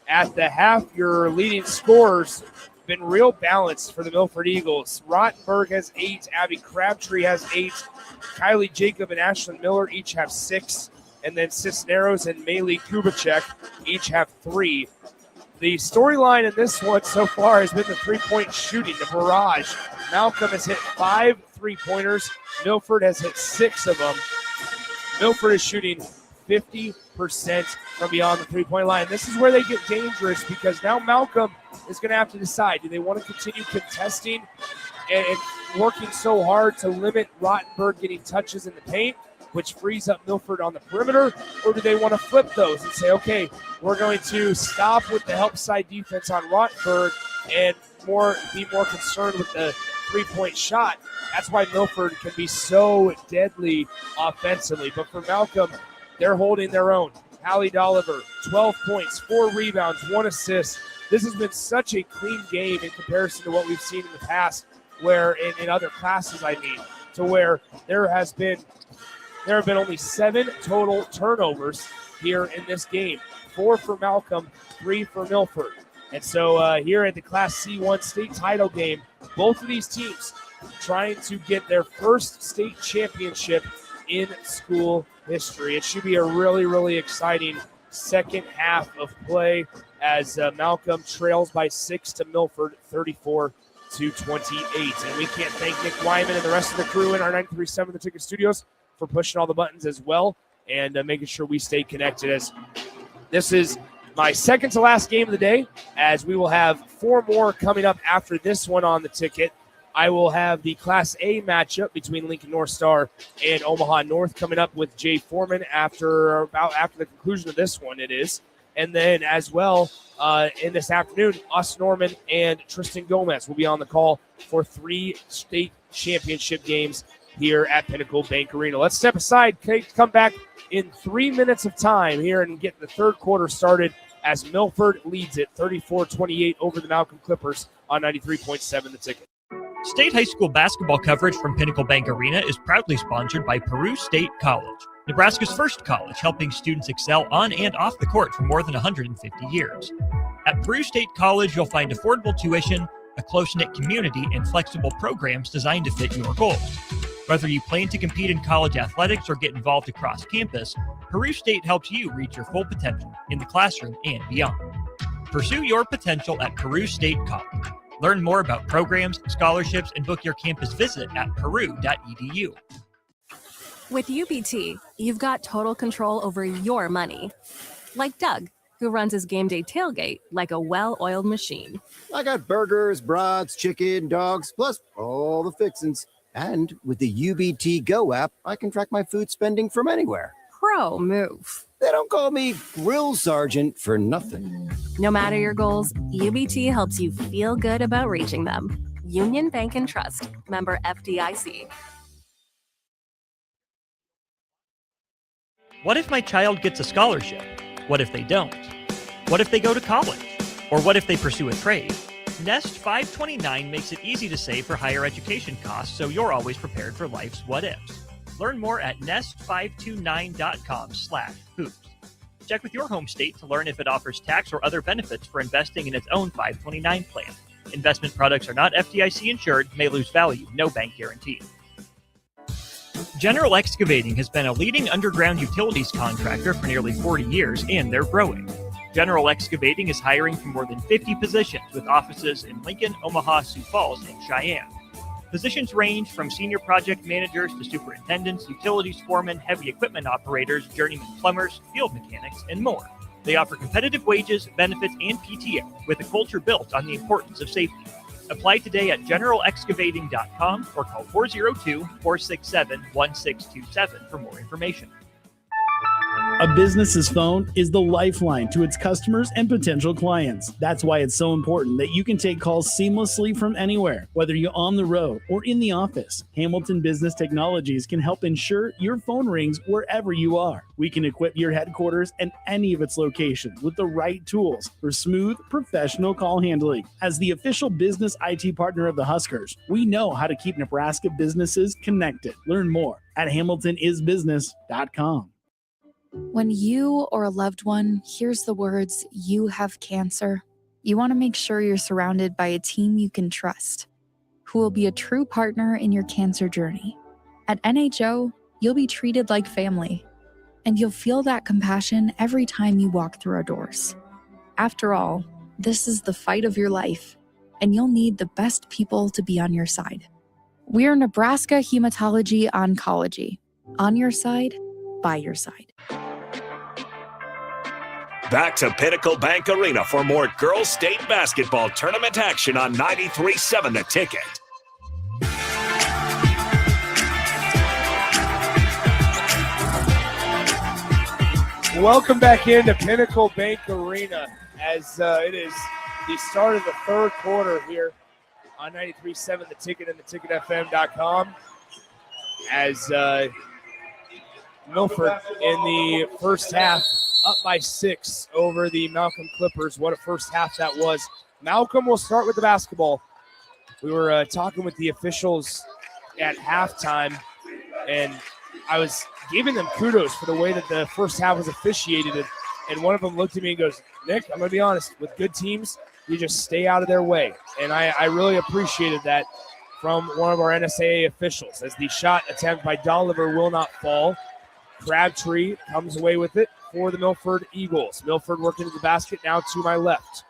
At the half, your leading scorers been real balanced for the Milford Eagles. Rottenberg has 8, Abby Crabtree has 8, Kylie Jacob and Ashlyn Miller each have 6, and then Cisneros and Maylee Kubacek each have 3. The storyline in this one so far has been the three-point shooting, the barrage. Malcolm has hit 5 3-pointers. Milford has hit 6 of them. Milford is shooting 50% from beyond the three-point line. This is where they get dangerous because now Malcolm is going to have to decide, do they want to continue contesting and working so hard to limit Rottenberg getting touches in the paint, which frees up Milford on the perimeter, or do they want to flip those and say, okay, we're going to stop with the help side defense on Rottenberg and be more concerned with the three-point shot. That's why Milford can be so deadly offensively. But for Malcolm, they're holding their own. Hallie Dolliver, 12 points, 4 rebounds, 1 assist. This has been such a clean game in comparison to what we've seen in the past, where in other classes, to where there have been only 7 total turnovers here in this game. 4 for Malcolm, 3 for Milford. And so here at the Class C1 state title game, both of these teams trying to get their first state championship in school history. It should be a really, really exciting second half of play as Malcolm trails by 6 to Milford, 34-28. And we can't thank Nick Wyman and the rest of the crew in our 93.7 The Ticket Studios for pushing all the buttons as well and making sure we stay connected, as this is my second to last game of the day, as we will have 4 more coming up after this one on the ticket. I will have the Class A matchup between Lincoln North Star and Omaha North coming up with Jay Foreman after the conclusion of this one, it is. And then as well in this afternoon, Us Norman and Tristan Gomez will be on the call for 3 state championship games here at Pinnacle Bank Arena. Let's step aside, come back in 3 minutes of time here and get the third quarter started as Milford leads it 34-28 over the Malcolm Clippers on 93.7 The Ticket. State high school basketball coverage from Pinnacle Bank Arena is proudly sponsored by Peru State College, Nebraska's first college helping students excel on and off the court for more than 150 years. At Peru State College, you'll find affordable tuition, a close-knit community, and flexible programs designed to fit your goals. Whether you plan to compete in college athletics or get involved across campus, Peru State helps you reach your full potential in the classroom and beyond. Pursue your potential at Peru State College. Learn more about programs, scholarships, and book your campus visit at peru.edu. With UBT, you've got total control over your money. Like Doug, who runs his game day tailgate like a well-oiled machine. I got burgers, brats, chicken, dogs, plus all the fixins. And with the UBT Go app, I can track my food spending from anywhere. Pro move. They don't call me Grill Sergeant for nothing. No matter your goals, UBT helps you feel good about reaching them. Union Bank and Trust, member FDIC. What if my child gets a scholarship? What if they don't? What if they go to college? Or what if they pursue a trade? Nest 529 makes it easy to save for higher education costs, so you're always prepared for life's what-ifs. Learn more at nest529.com/hoops. Check with your home state to learn if it offers tax or other benefits for investing in its own 529 plan. Investment products are not FDIC insured, may lose value, no bank guarantee. General Excavating has been a leading underground utilities contractor for nearly 40 years, and they're growing. General Excavating is hiring for more than 50 positions with offices in Lincoln, Omaha, Sioux Falls, and Cheyenne. Positions range from senior project managers to superintendents, utilities foremen, heavy equipment operators, journeyman plumbers, field mechanics, and more. They offer competitive wages, benefits, and PTO with a culture built on the importance of safety. Apply today at generalexcavating.com or call 402-467-1627 for more information. A business's phone is the lifeline to its customers and potential clients. That's why it's so important that you can take calls seamlessly from anywhere, whether you're on the road or in the office. Hamilton Business Technologies can help ensure your phone rings wherever you are. We can equip your headquarters and any of its locations with the right tools for smooth, professional call handling. As the official business IT partner of the Huskers, we know how to keep Nebraska businesses connected. Learn more at hamiltonisbusiness.com. When you or a loved one hears the words, "You have cancer," you want to make sure you're surrounded by a team you can trust, who will be a true partner in your cancer journey. At NHO, you'll be treated like family, and you'll feel that compassion every time you walk through our doors. After all, this is the fight of your life, and you'll need the best people to be on your side. We're Nebraska Hematology Oncology. On your side, by your side. Back to Pinnacle Bank Arena for more girls' state basketball tournament action on 93.7 The Ticket. Welcome back into Pinnacle Bank Arena as it is the start of the third quarter here on 93.7 The Ticket and theticketfm.com as Milford in the first half up by 6 over the Malcolm Clippers. What a first half that was. Malcolm will start with the basketball. We were talking with the officials at halftime, and I was giving them kudos for the way that the first half was officiated. And one of them looked at me and goes, "Nick, I'm going to be honest, with good teams, you just stay out of their way." And I really appreciated that from one of our NSAA officials as the shot attempt by Dolliver will not fall. Crabtree comes away with it for the Milford Eagles. Milford working to the basket now to my left.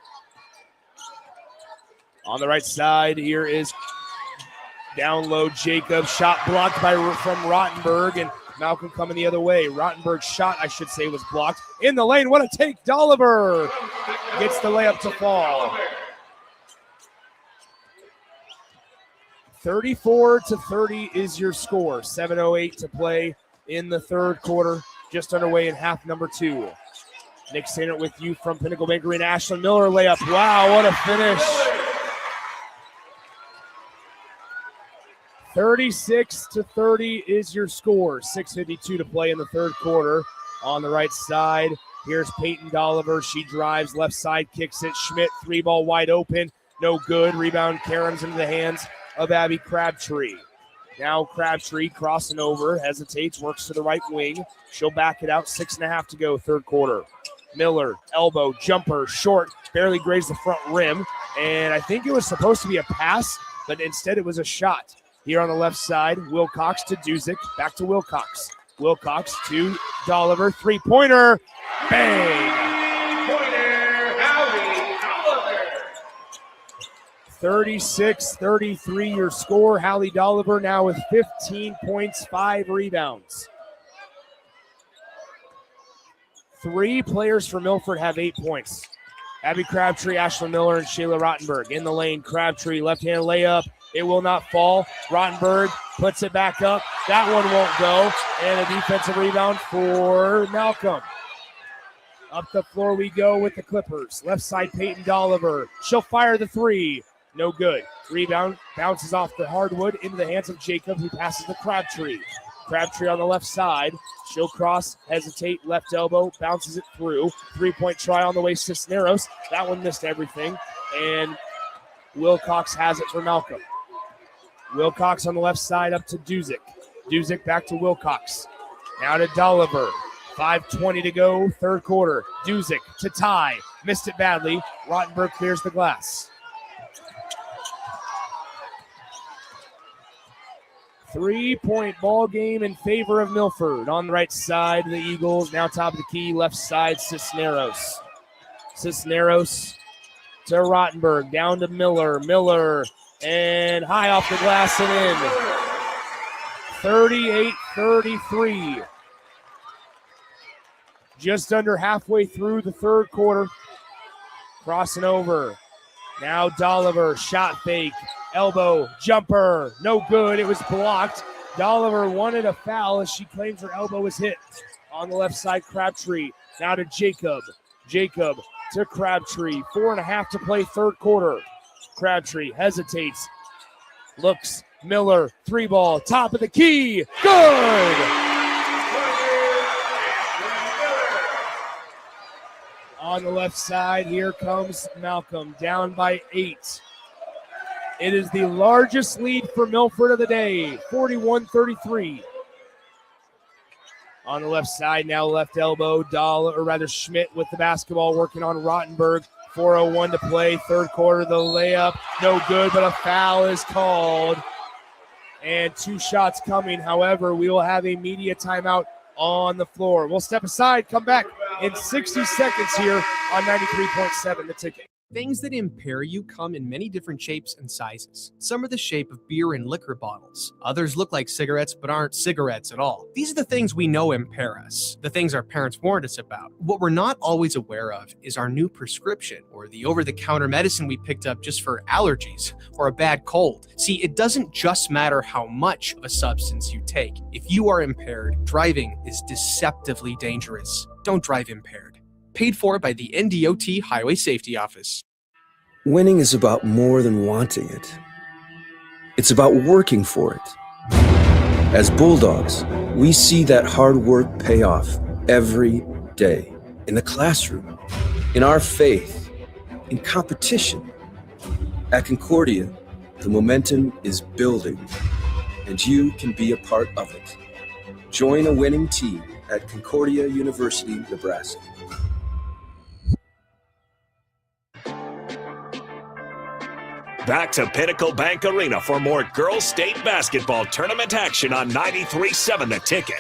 On the right side, here is down low Jacob. Shot blocked from Rottenberg, and Malcolm coming the other way. Rottenberg's shot, I should say, was blocked. In the lane, what a take. Dolliver gets the layup to fall. 34-30 is your score. 7:08 to play in the third quarter. Just underway in half number 2. Nick Sainert with you from Pinnacle Bank Arena. Ashlyn Miller layup. Wow, what a finish. 36-30 is your score. 6:52 to play in the third quarter. On the right side, here's Peyton Dolliver. She drives left side, kicks it. Schmidt, 3-ball wide open. No good. Rebound caroms into the hands of Abby Crabtree. Now Crabtree crossing over, hesitates, works to the right wing. She'll back it out. 6.5 to go, third quarter. Miller, elbow, jumper, short, barely grazed the front rim. And I think it was supposed to be a pass, but instead it was a shot. Here on the left side, Wilcox to Duzick, back to Wilcox. Wilcox to Dolliver, three-pointer, bang! Pointer, Hallie Dolliver. 36-33 your score. Hallie Dolliver now with 15 points, 5 rebounds. 3 players for Milford have 8 points. Abby Crabtree, Ashlyn Miller, and Shayla Rottenberg. In the lane, Crabtree, left-hand layup. It will not fall. Rottenberg puts it back up. That one won't go. And a defensive rebound for Malcolm. Up the floor we go with the Clippers. Left side, Peyton Dolliver. She'll fire the 3. No good. Rebound bounces off the hardwood into the hands of Jacob, who passes to Crabtree. Crabtree on the left side. She'll cross, hesitate, left elbow, bounces it through. 3-point try on the way, Cisneros. That one missed everything. And Wilcox has it for Malcolm. Wilcox on the left side up to Duzick. Duzick back to Wilcox. Now to Dolliver. 5:20 to go, third quarter. Duzick to tie. Missed it badly. Rottenberg clears the glass. 3-point ball game in favor of Milford. On the right side, the Eagles. Now top of the key, left side, Cisneros. Cisneros to Rottenberg. Down to Miller. Miller. And high off the glass and in. 38-33. Just under halfway through the third quarter. Crossing over. Now Dolliver, shot fake. Elbow, jumper, no good. It was blocked. Dolliver wanted a foul as she claims her elbow was hit. On the left side, Crabtree. Now to Jacob. Jacob to Crabtree. 4.5 to play, third quarter. Crabtree hesitates, looks, Miller, 3-ball, top of the key, good! On the left side, here comes Malcolm, down by 8. It is the largest lead for Milford of the day, 41-33. On the left side, now left elbow, Schmidt with the basketball working on Rottenberg. 4:01 to play, third quarter, the layup, no good, but a foul is called. And 2 shots coming. However, we will have a media timeout on the floor. We'll step aside, come back in 60 seconds here on 93.7 The Ticket. Things that impair you come in many different shapes and sizes. Some are the shape of beer and liquor bottles. Others look like cigarettes but aren't cigarettes at all. These are the things we know impair us, the things our parents warned us about. What we're not always aware of is our new prescription or the over-the-counter medicine we picked up just for allergies or a bad cold. See, it doesn't just matter how much of a substance you take. If you are impaired, driving is deceptively dangerous. Don't drive impaired. Paid for by the NDOT Highway Safety Office. Winning is about more than wanting it. It's about working for it. As Bulldogs, we see that hard work pay off every day. In the classroom, in our faith, in competition. At Concordia, the momentum is building, and you can be a part of it. Join a winning team at Concordia University, Nebraska. Back to Pinnacle Bank Arena for more Girls State Basketball Tournament action on 93.7 The Ticket.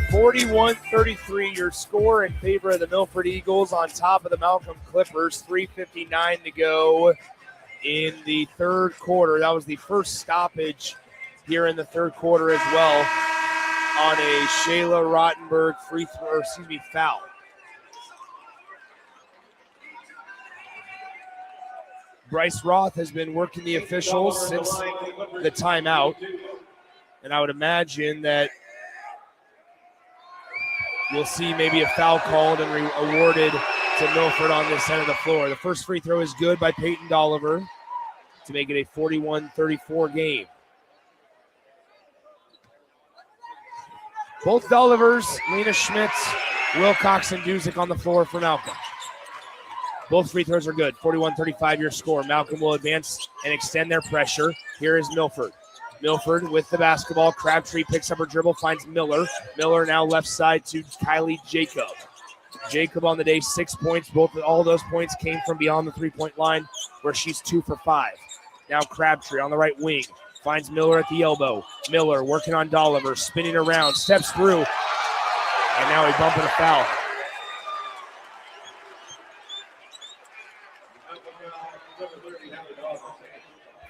(41-33) your score in favor of the Milford Eagles on top of the Malcolm Clippers. 3:59 to go in the third quarter. That was the first stoppage here in the third quarter as well on a Shayla Rottenberg foul. Bryce Roth has been working the officials since the timeout, and I would imagine that we'll see maybe a foul called and awarded to Milford on this end of the floor. The first free throw is good by Peyton Dolliver to make it a 41-34 game. Both Dollivers, Lena Schmitz, Wilcox, and Duzick on the floor for Malcolm. Both free throws are good. 41-35 your score. Malcolm will advance and extend their pressure. Here is Milford. Milford with the basketball. Crabtree picks up her dribble, finds Miller. Miller now left side to Kylie Jacob. Jacob on the day, 6 points. All those points came from beyond the three-point line where she's 2 for 5. Now Crabtree on the right wing. Finds Miller at the elbow. Miller working on Dolliver, spinning around, steps through. And now he bumping a foul.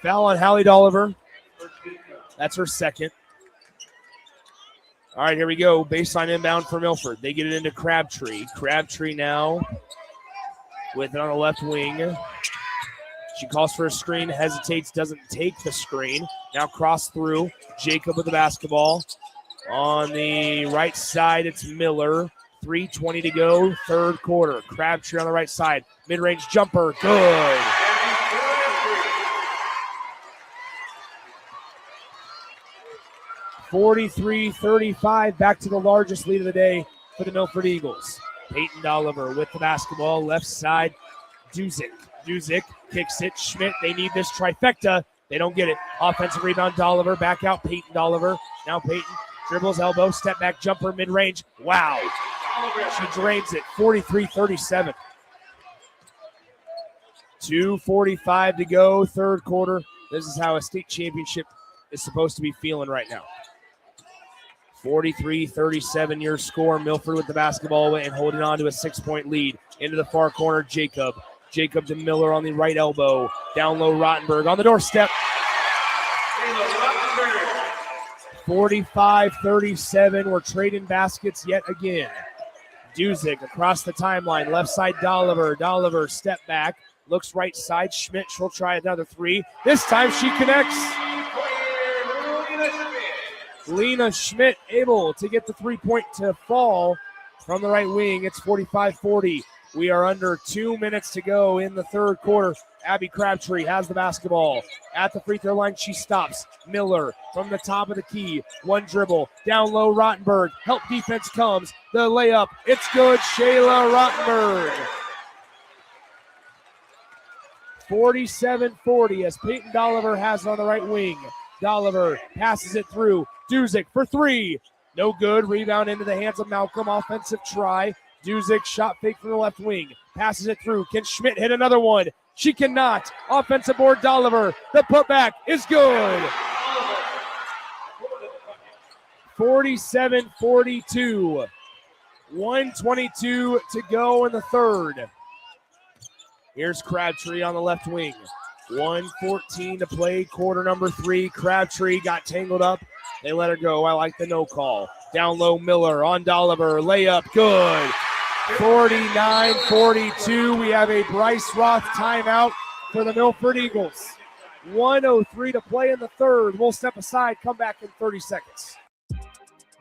Foul on Hallie Dolliver. That's her second. All right, here we go. Baseline inbound for Milford. They get it into Crabtree. Crabtree now with it on the left wing. She calls for a screen, hesitates, doesn't take the screen. Now cross through. Jacob with the basketball. On the right side, it's Miller. 3:20 to go, third quarter. Crabtree on the right side. Mid-range jumper, good. (43-35), back to the largest lead of the day for the Milford Eagles. Peyton Dolliver with the basketball, left side, Duzick. Duzick kicks it, Schmidt, they need this trifecta. They don't get it. Offensive rebound, Dolliver, back out, Peyton Dolliver. Now Peyton dribbles, elbow, step back, jumper, mid-range. Wow. She drains it, 43-37. 2:45 to go, third quarter. This is how a state championship is supposed to be feeling right now. 43-37 your score. Milford with the basketball and holding on to a 6-point lead. Into the far corner, Jacob. Jacob to Miller on the right elbow. Down low, Rottenberg on the doorstep. 45-37. We're trading baskets yet again. Duzick across the timeline. Left side, Dolliver. Dolliver step back. Looks right side. Schmidt, she'll try another three. This time she connects. Lena Schmidt able to get the 3-point to fall from the right wing. It's 45-40. We are under 2 minutes to go in the third quarter. Abby Crabtree has the basketball. At the free throw line, she stops. Miller from the top of the key. One dribble. Down low, Rottenberg. Help defense comes. The layup. It's good. Shayla Rottenberg. 47-40 as Peyton Dolliver has it on the right wing. Dolliver passes it through. Duzick for three. No good. Rebound into the hands of Malcolm. Offensive try. Duzick shot fake from the left wing. Passes it through. Can Schmidt hit another one? She cannot. Offensive board, Dolliver. The putback is good. 47-42. 1:22 to go in the third. Here's Crabtree on the left wing. 1:14 to play, quarter number 3. Crabtree got tangled up. They let her go. I like the no call. Down low, Miller on Dolliver. Layup, good. 49-42. We have a Bryce Roth timeout for the Milford Eagles. 1:03 to play in the third. We'll step aside, come back in 30 seconds.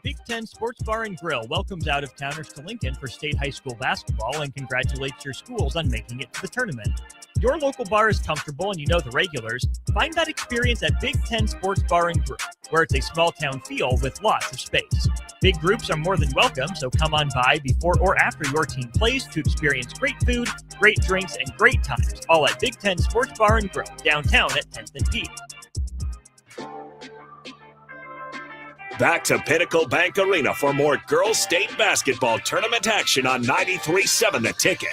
Big Ten Sports Bar and Grill welcomes out-of-towners to Lincoln for state high school basketball and congratulates your schools on making it to the tournament. Your local bar is comfortable and you know the regulars. Find that experience at Big Ten Sports Bar and Grill, where it's a small-town feel with lots of space. Big groups are more than welcome, so come on by before or after your team plays to experience great food, great drinks, and great times, all at Big Ten Sports Bar and Grill, downtown at 10th and P. Back to Pinnacle Bank Arena for more girls state basketball tournament action on 93.7 The Ticket.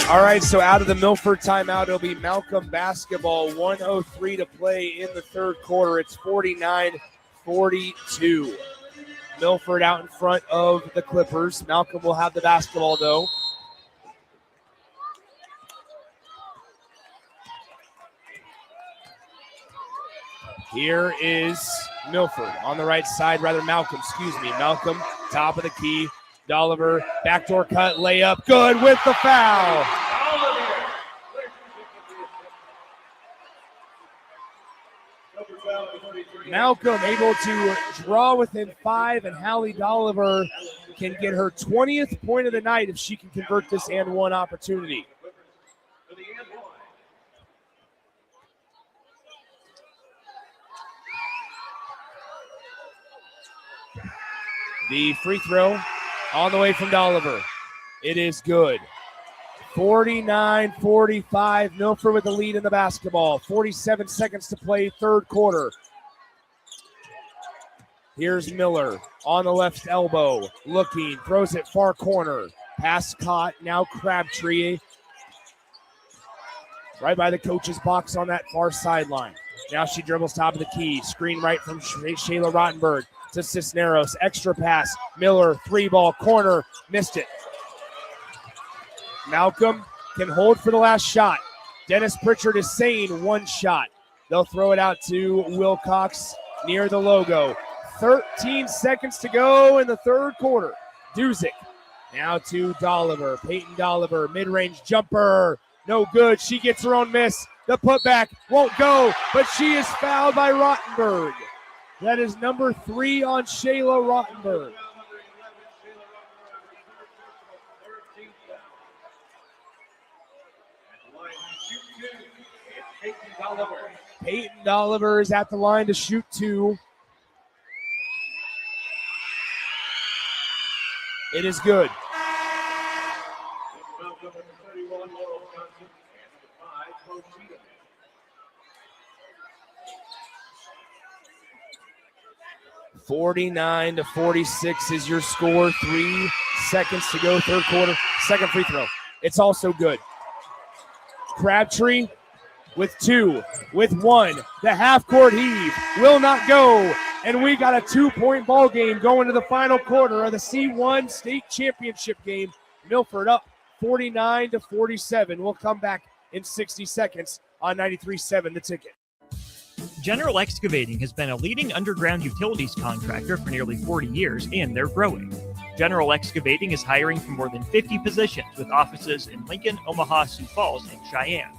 All right, so out of the Milford timeout, it'll be Malcolm basketball. 1:03 to play in the third quarter. It's 49-42. Milford out in front of the Clippers. Malcolm will have the basketball, though. Here is Milford on the right side, Malcolm, Malcolm, top of the key. Dolliver, backdoor cut, layup, good with the foul. Malcolm able to draw within 5, and Hallie Dolliver can get her 20th point of the night if she can convert this and one opportunity. The free throw on the way from Dolliver. It is good. 49-45. Milford with the lead in the basketball. 47 seconds to play, third quarter. Here's Miller on the left elbow. Looking, throws it far corner. Pass caught, now Crabtree. Right by the coach's box on that far sideline. Now she dribbles top of the key. Screen right from Shayla Rottenberg to Cisneros. Extra pass. Miller, 3-ball, corner. Missed it. Malcolm can hold for the last shot. Dennis Pritchard is saying one shot. They'll throw it out to Wilcox near the logo. 13 seconds to go in the third quarter. Duzick now to Dolliver. Peyton Dolliver, mid-range jumper. No good. She gets her own miss. The putback won't go, but she is fouled by Rottenberg. That is number 3 on Shayla Rottenberg. Peyton Dolliver is at the line to shoot 2. It is good. (49-46) is your score. 3 seconds to go, third quarter. Second free throw. It's also good. Crabtree with 2, with 1. The half-court heave will not go. And we got a 2-point ball game going to the final quarter of the C1 state championship game. Milford up 49-47. We'll come back in 60 seconds on 93.7 The Ticket. General Excavating has been a leading underground utilities contractor for nearly 40 years, and they're growing. General Excavating is hiring for more than 50 positions with offices in Lincoln, Omaha, Sioux Falls, and Cheyenne.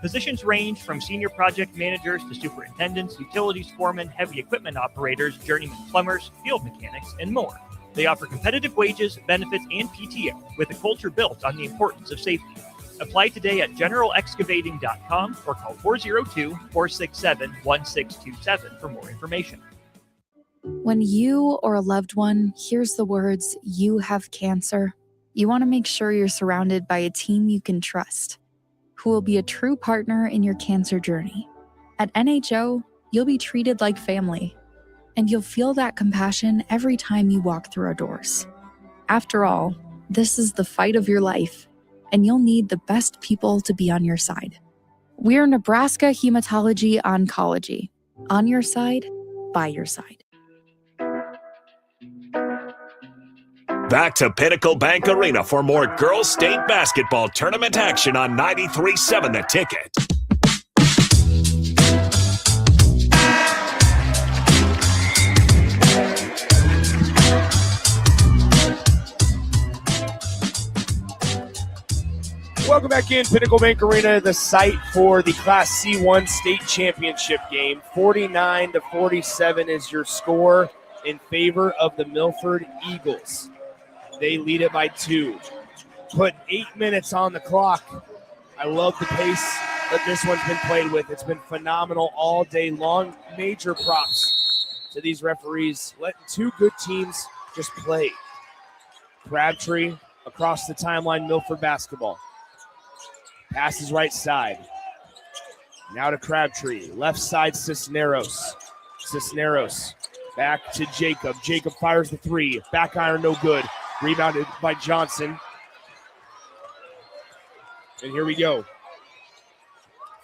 Positions range from senior project managers to superintendents, utilities foremen, heavy equipment operators, journeyman plumbers, field mechanics, and more. They offer competitive wages, benefits, and PTO with a culture built on the importance of safety. Apply today at generalexcavating.com or call 402-467-1627 for more information. When you or a loved one hears the words, "You have cancer," you want to make sure you're surrounded by a team you can trust, who will be a true partner in your cancer journey. At NHO, you'll be treated like family, and you'll feel that compassion every time you walk through our doors. After all, this is the fight of your life, and you'll need the best people to be on your side. We're Nebraska Hematology Oncology. On your side, by your side. Back to Pinnacle Bank Arena for more girls state basketball tournament action on 93.7 The Ticket. Welcome back in Pinnacle Bank Arena, the site for the Class C1 state championship game. 49-47 is your score in favor of the Milford Eagles. They lead it by 2. Put 8 minutes on the clock. I love the pace that this one's been played with. It's been phenomenal all day long. Major props to these referees, letting 2 good teams just play. Crabtree across the timeline, Milford basketball. Passes right side. Now to Crabtree. Left side, Cisneros. Cisneros back to Jacob. Jacob fires the three. Back iron, no good. Rebounded by Johnson. And here we go.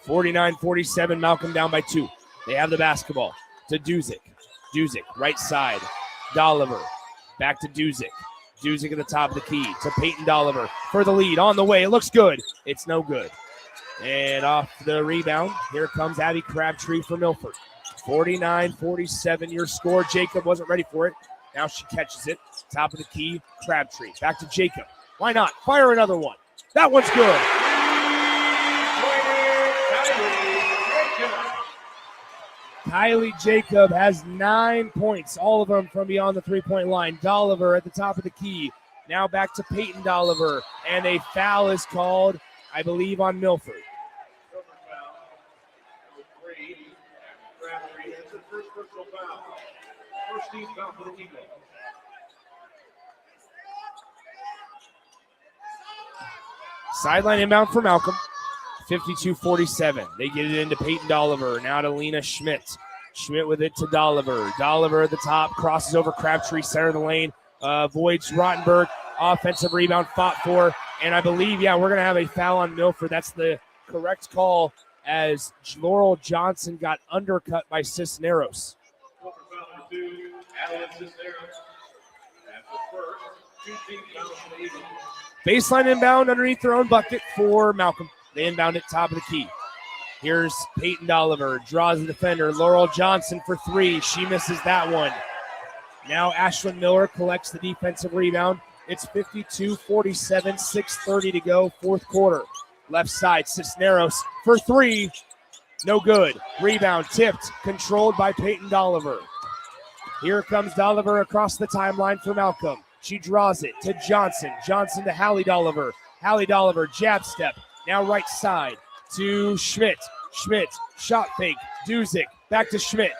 49-47, Malcolm down by 2. They have the basketball to Duzic. Duzic, right side. Dolliver, back to Duzic. Duzic at the top of the key to Peyton Dolliver for the lead. On the way, it looks good. It's no good. And off the rebound, here comes Abby Crabtree for Milford. 49-47, your score. Jacob wasn't ready for it. Now she catches it. Top of the key, Crabtree. Back to Jacob. Why not? Fire another one. That one's good. Kylie Jacob has 9 points, all of them from beyond the three-point line. Dolliver at the top of the key. Now back to Peyton Dolliver. And a foul is called, I believe, on Milford. Sideline inbound for Malcolm. 52-47. They get it into Peyton Dolliver. Now to Lena Schmidt. Schmidt with it to Dolliver. Dolliver at the top. Crosses over Crabtree. Center of the lane. Avoids Rottenberg. Offensive rebound fought for. And I believe, we're going to have a foul on Milford. That's the correct call as Laurel Johnson got undercut by Cisneros. Baseline inbound underneath their own bucket for Malcolm. They inbound it top of the key. Here's Peyton Dolliver. Draws the defender. Laurel Johnson for 3. She misses that one. Now Ashlyn Miller collects the defensive rebound. It's 52-47, 6:30 to go, fourth quarter. Left side, Cisneros for 3. No good. Rebound tipped, controlled by Peyton Dolliver. Here comes Dolliver across the timeline for Malcolm. She draws it to Johnson. Johnson to Hallie Dolliver. Hallie Dolliver, jab step. Now right side to Schmidt. Schmidt, shot fake. Duzic, back to Schmidt.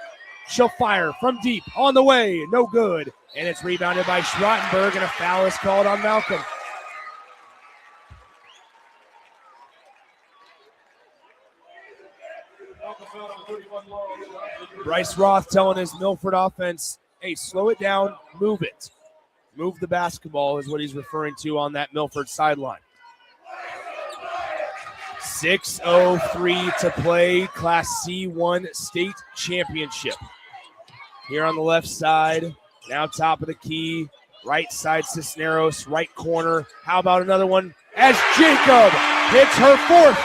She'll fire from deep. On the way, no good. And it's rebounded by Schrottenberg, and a foul is called on Malcolm. Bryce Roth telling his Milford offense, hey, slow it down, move it. Move the basketball is what he's referring to on that Milford sideline. 6:03 to play, Class C1 state championship. Here on the left side, now top of the key, right side Cisneros, right corner. How about another one as Jacob hits her 4th.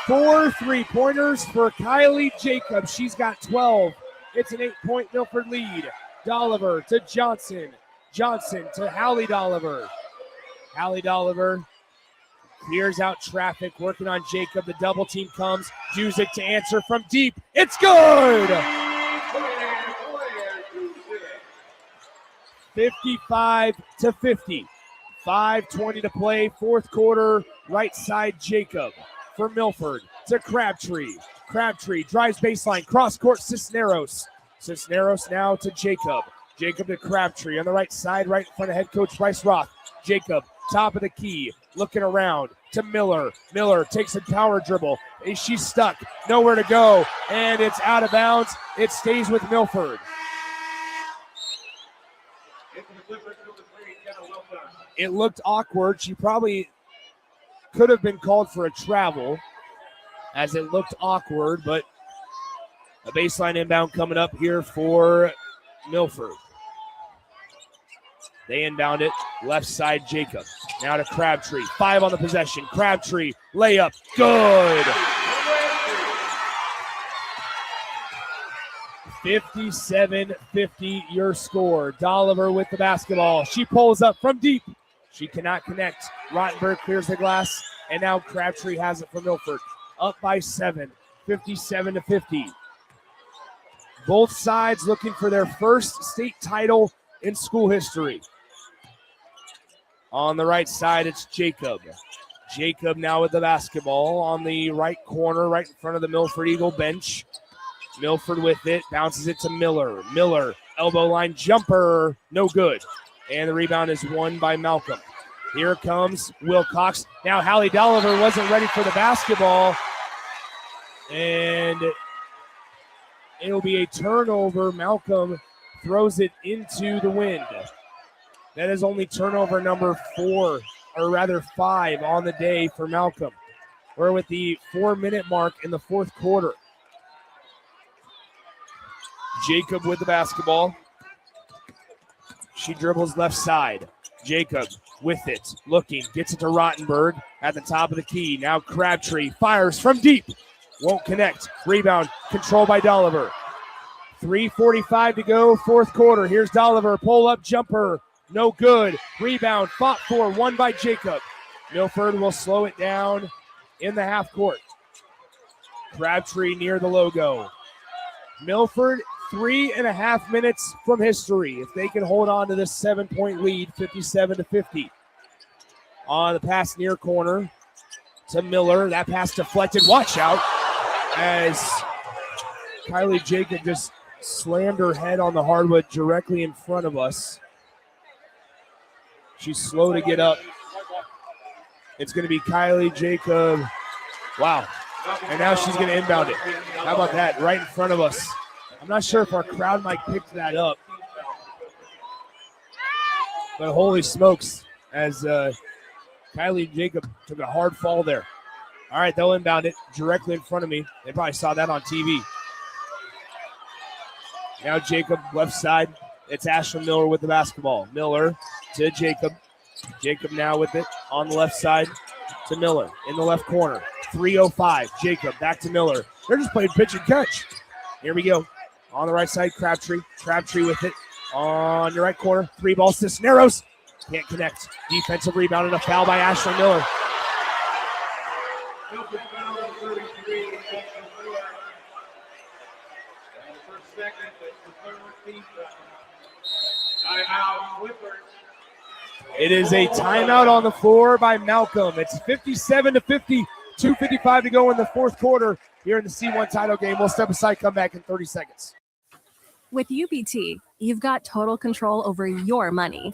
4 3-pointers for Kylie Jacob. She's got 12. It's an 8-point Milford lead. Dolliver to Johnson. Johnson to Hallie Dolliver. Hallie Dolliver clears out traffic, working on Jacob. The double team comes. Duzic to answer from deep. It's good! 55-50. 5:20 to play, fourth quarter. Right side, Jacob for Milford to Crabtree. Crabtree drives baseline, cross court, Cisneros. Cisneros now to Jacob. Jacob to Crabtree on the right side, right in front of head coach Bryce Roth. Jacob, top of the key, looking around to Miller. Miller takes a power dribble. She's stuck, nowhere to go, and it's out of bounds. It stays with Milford. It looked awkward. She probably could have been called for a travel as it looked awkward, but a baseline inbound coming up here for Milford. They inbound it, left side Jacob. Now to Crabtree, 5 on the possession. Crabtree, layup, good. 57-50 your score. Dolliver with the basketball. She pulls up from deep. She cannot connect. Rottenberg clears the glass, and now Crabtree has it for Milford. Up by 7, 57-50. Both sides looking for their first state title in school history. On the right side, it's Jacob. Jacob now with the basketball on the right corner, right in front of the Milford Eagle bench. Milford with it, bounces it to Miller. Miller, elbow line jumper, no good. And the rebound is won by Malcolm. Here comes Wilcox. Now Hallie Dolliver wasn't ready for the basketball. And it'll be a turnover. Malcolm throws it into the wind. That is only turnover number 5 on the day for Malcolm. We're with the 4-minute mark in the fourth quarter. Jacob with the basketball. She dribbles left side. Jacob with it, looking, gets it to Rottenberg at the top of the key. Now Crabtree fires from deep. Won't connect. Rebound controlled by Dolliver. 3:45 to go, fourth quarter. Here's Dolliver, pull-up jumper. No good. Rebound fought for, won by Jacob. Milford will slow it down in the half court. Crabtree near the logo. Milford 3.5 minutes from history. If they can hold on to this 7-point lead, 57-50. On the pass near corner to Miller. That pass deflected. Watch out as Kylie Jacob just slammed her head on the hardwood directly in front of us. She's slow to get up. It's going to be Kylie Jacob. Wow. And now she's going to inbound it. How about that? Right in front of us. I'm not sure if our crowd might pick that up. But holy smokes, as Kylie Jacob took a hard fall there. All right, they'll inbound it directly in front of me. They probably saw that on TV. Now Jacob, left side. It's Ashlyn Miller with the basketball. Miller to Jacob. Jacob now with it on the left side to Miller in the left corner. 3:05. Jacob back to Miller. They're just playing pitch and catch. Here we go. On the right side, Crabtree. Crabtree with it on the right corner. 3-ball Cisneros. Can't connect. Defensive rebound and a foul by Ashlyn Miller. It is a timeout on the floor by Malcolm. It's 57-50. 2:55 to go in the fourth quarter here in the C1 title game. We'll step aside, come back in 30 seconds. With UBT, you've got total control over your money.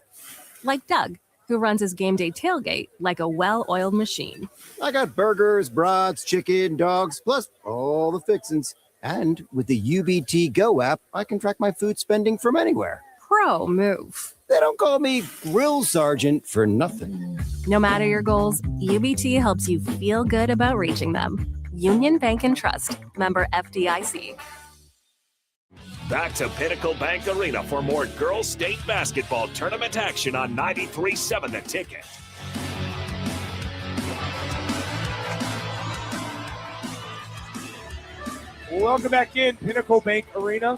Like Doug, who runs his game day tailgate like a well-oiled machine. I got burgers, brats, chicken, dogs, plus all the fixins. And with the UBT Go app, I can track my food spending from anywhere. Pro move. They don't call me Grill Sergeant for nothing. No matter your goals, UBT helps you feel good about reaching them. Union Bank and Trust. Member FDIC. Back to Pinnacle Bank Arena for more girls state basketball tournament action on 93.7 The Ticket. Welcome back in. Pinnacle Bank Arena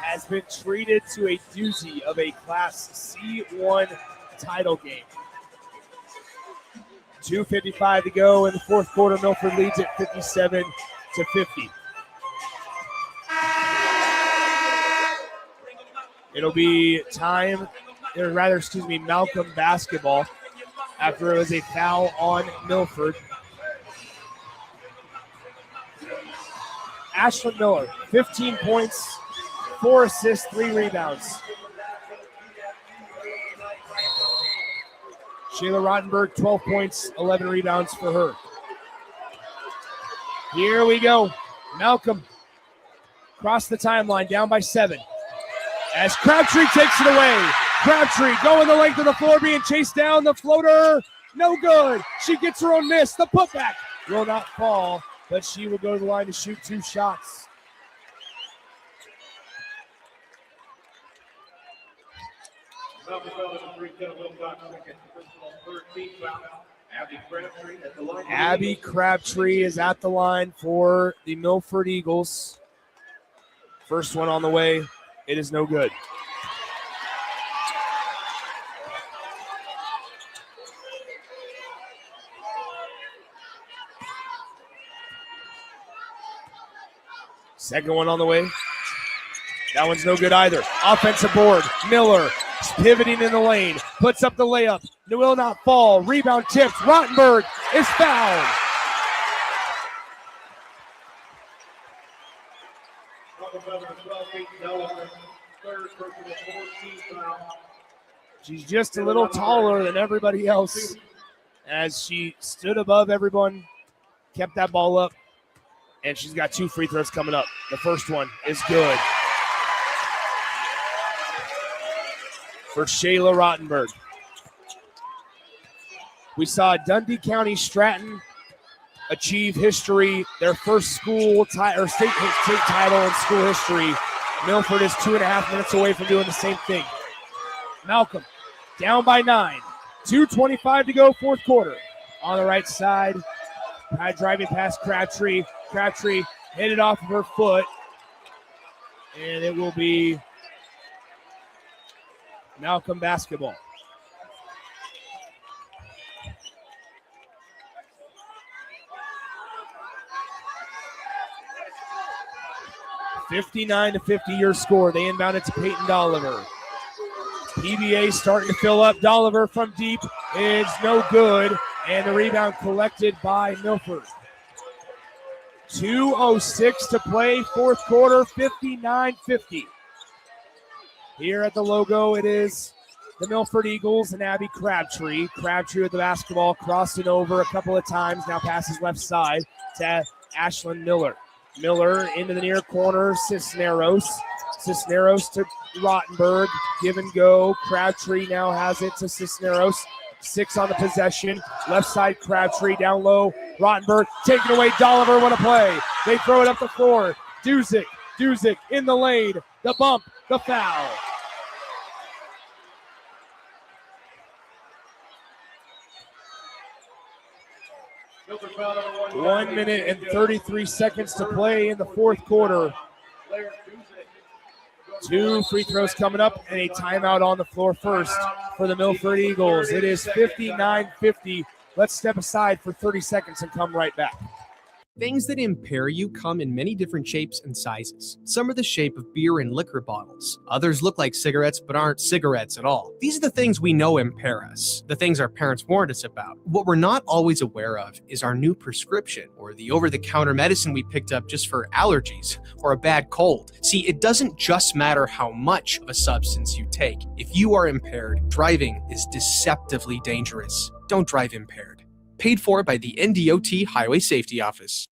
has been treated to a doozy of a Class C1 title game. 2:55 to go in the fourth quarter. Milford leads at 57-50. It'll be Malcolm basketball after it was a foul on Milford. Ashlyn Miller, 15 points, 4 assists, 3 rebounds. Shayla Rottenberg, 12 points, 11 rebounds for her. Here we go. Malcolm across the timeline, down by 7. As Crabtree takes it away. Crabtree going the length of the floor, being chased down. The floater, no good. She gets her own miss. The putback will not fall, but she will go to the line to shoot 2 shots. Abby Crabtree is at the line for the Milford Eagles. First one on the way. It is no good. Second one on the way. That one's no good either. Offensive board. Miller pivoting in the lane. Puts up the layup. Will not fall. Rebound tips. Rottenberg is fouled. She's just a little taller than everybody else as she stood above everyone, kept that ball up, and she's got 2 free throws coming up. The first one is good for Shayla Rottenberg. We saw Dundee County Stratton achieve history, their first school state title in school history. Milford is 2.5 minutes away from doing the same thing. Malcolm down by 9. 2:25 to go, fourth quarter. On the right side, driving past Crabtree. Crabtree hit it off of her foot, and it will be Malcolm basketball. (59-50) your score. They inbound it to Peyton Dolliver. PBA starting to fill up. Dolliver from deep is no good, and the rebound collected by Milford. 2:06 to play, fourth quarter, 59-50. Here at the logo, it is the Milford Eagles and Abby Crabtree. Crabtree with the basketball, crossing over a couple of times, now passes left side to Ashlyn Miller. Miller into the near corner, Cisneros. Cisneros to Rottenberg, give and go. Crabtree now has it to Cisneros. 6 on the possession. Left side, Crabtree down low. Rottenberg taking away Dolliver. What a play. They throw it up the floor. Duzick in the lane. The bump, the foul. One minute and 33 seconds to play in the fourth quarter. 2 free throws coming up and a timeout on the floor first for the Milford Eagles. It is 59-50. Let's step aside for 30 seconds and come right back. Things that impair you come in many different shapes and sizes. Some are the shape of beer and liquor bottles. Others look like cigarettes but aren't cigarettes at all. These are the things we know impair us, the things our parents warned us about. What we're not always aware of is our new prescription or the over-the-counter medicine we picked up just for allergies or a bad cold. See, it doesn't just matter how much of a substance you take. If you are impaired, driving is deceptively dangerous. Don't drive impaired. Paid for by the NDOT Highway Safety Office.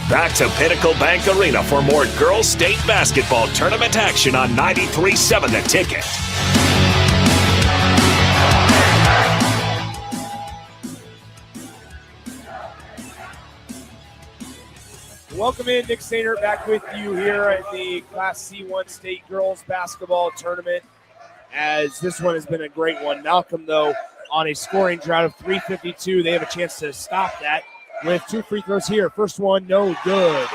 Back to Pinnacle Bank Arena for more girls state basketball tournament action on 93.7 The Ticket. Welcome in, Nick Sainer, back with you here at the Class C1 State Girls Basketball Tournament, as this one has been a great one. Malcolm, though, on a scoring drought of 3:52. They have a chance to stop that with 2 free throws here. First one, no good.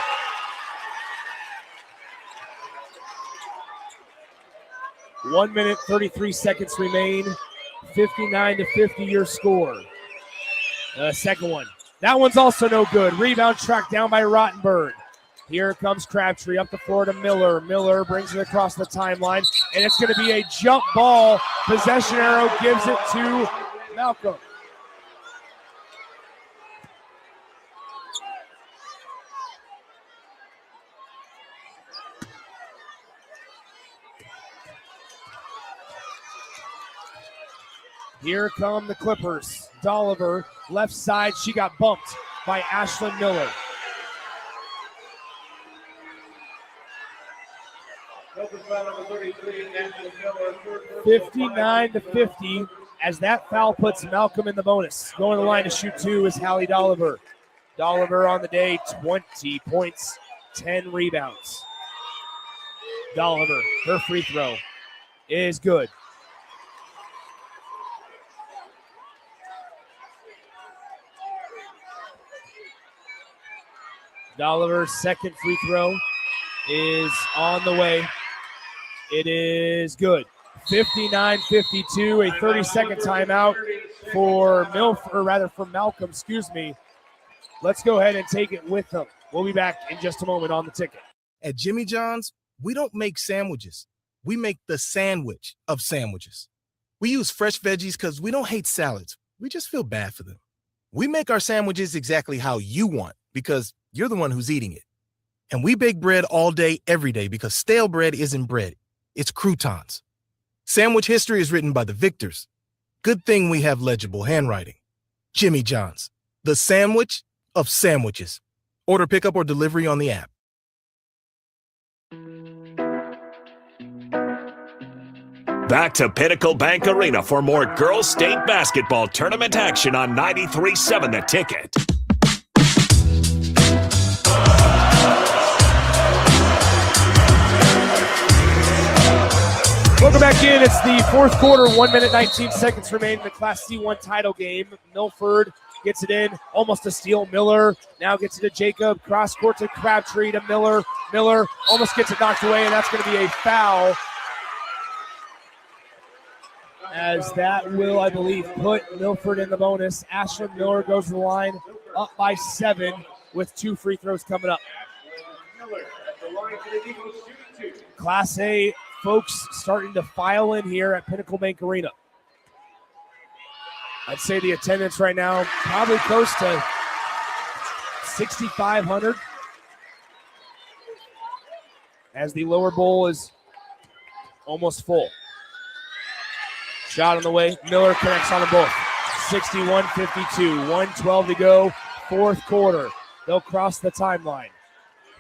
One minute, 33 seconds remain. 59-50 your score. Second one. That one's also no good. Rebound tracked down by Rottenberg. Here comes Crabtree up the floor to Miller. Miller brings it across the timeline, and it's going to be a jump ball. Possession arrow gives it to Malcolm. Here come the Clippers. Dolliver, left side. She got bumped by Ashlyn Miller. (59-50) as that foul puts Malcolm in the bonus. Going to the line to shoot 2 is Hallie Dolliver. Dolliver on the day, 20 points, 10 rebounds. Dolliver, her free throw is good. Dolliver's second free throw is on the way. It is good. 59-52, a 30-second timeout for Malcolm, Let's go ahead and take it with them. We'll be back in just a moment on The Ticket. At Jimmy John's, we don't make sandwiches. We make the sandwich of sandwiches. We use fresh veggies because we don't hate salads. We just feel bad for them. We make our sandwiches exactly how you want because you're the one who's eating it. And we bake bread all day, every day because stale bread isn't bread. It's croutons. Sandwich history is written by the victors. Good thing we have legible handwriting. Jimmy John's, the sandwich of sandwiches. Order pickup or delivery on the app. Back to Pinnacle Bank Arena for more girls state basketball tournament action on 93.7 The Ticket. Welcome back in. It's the fourth quarter, 1 minute, 19 seconds remain in the Class C1 title game. Milford gets it in, almost a steal. Miller now gets it to Jacob. Cross court to Crabtree to Miller. Miller almost gets it knocked away, and that's going to be a foul. As that will, I believe, put Milford in the bonus. Ashlyn Miller goes to the line, up by 7 with 2 free throws coming up. Class A folks starting to file in here at Pinnacle Bank Arena. I'd say the attendance right now probably close to 6,500 as the lower bowl is almost full. Shot on the way. Miller connects on them both. 61-52. 1:12 to go. Fourth quarter. They'll cross the timeline.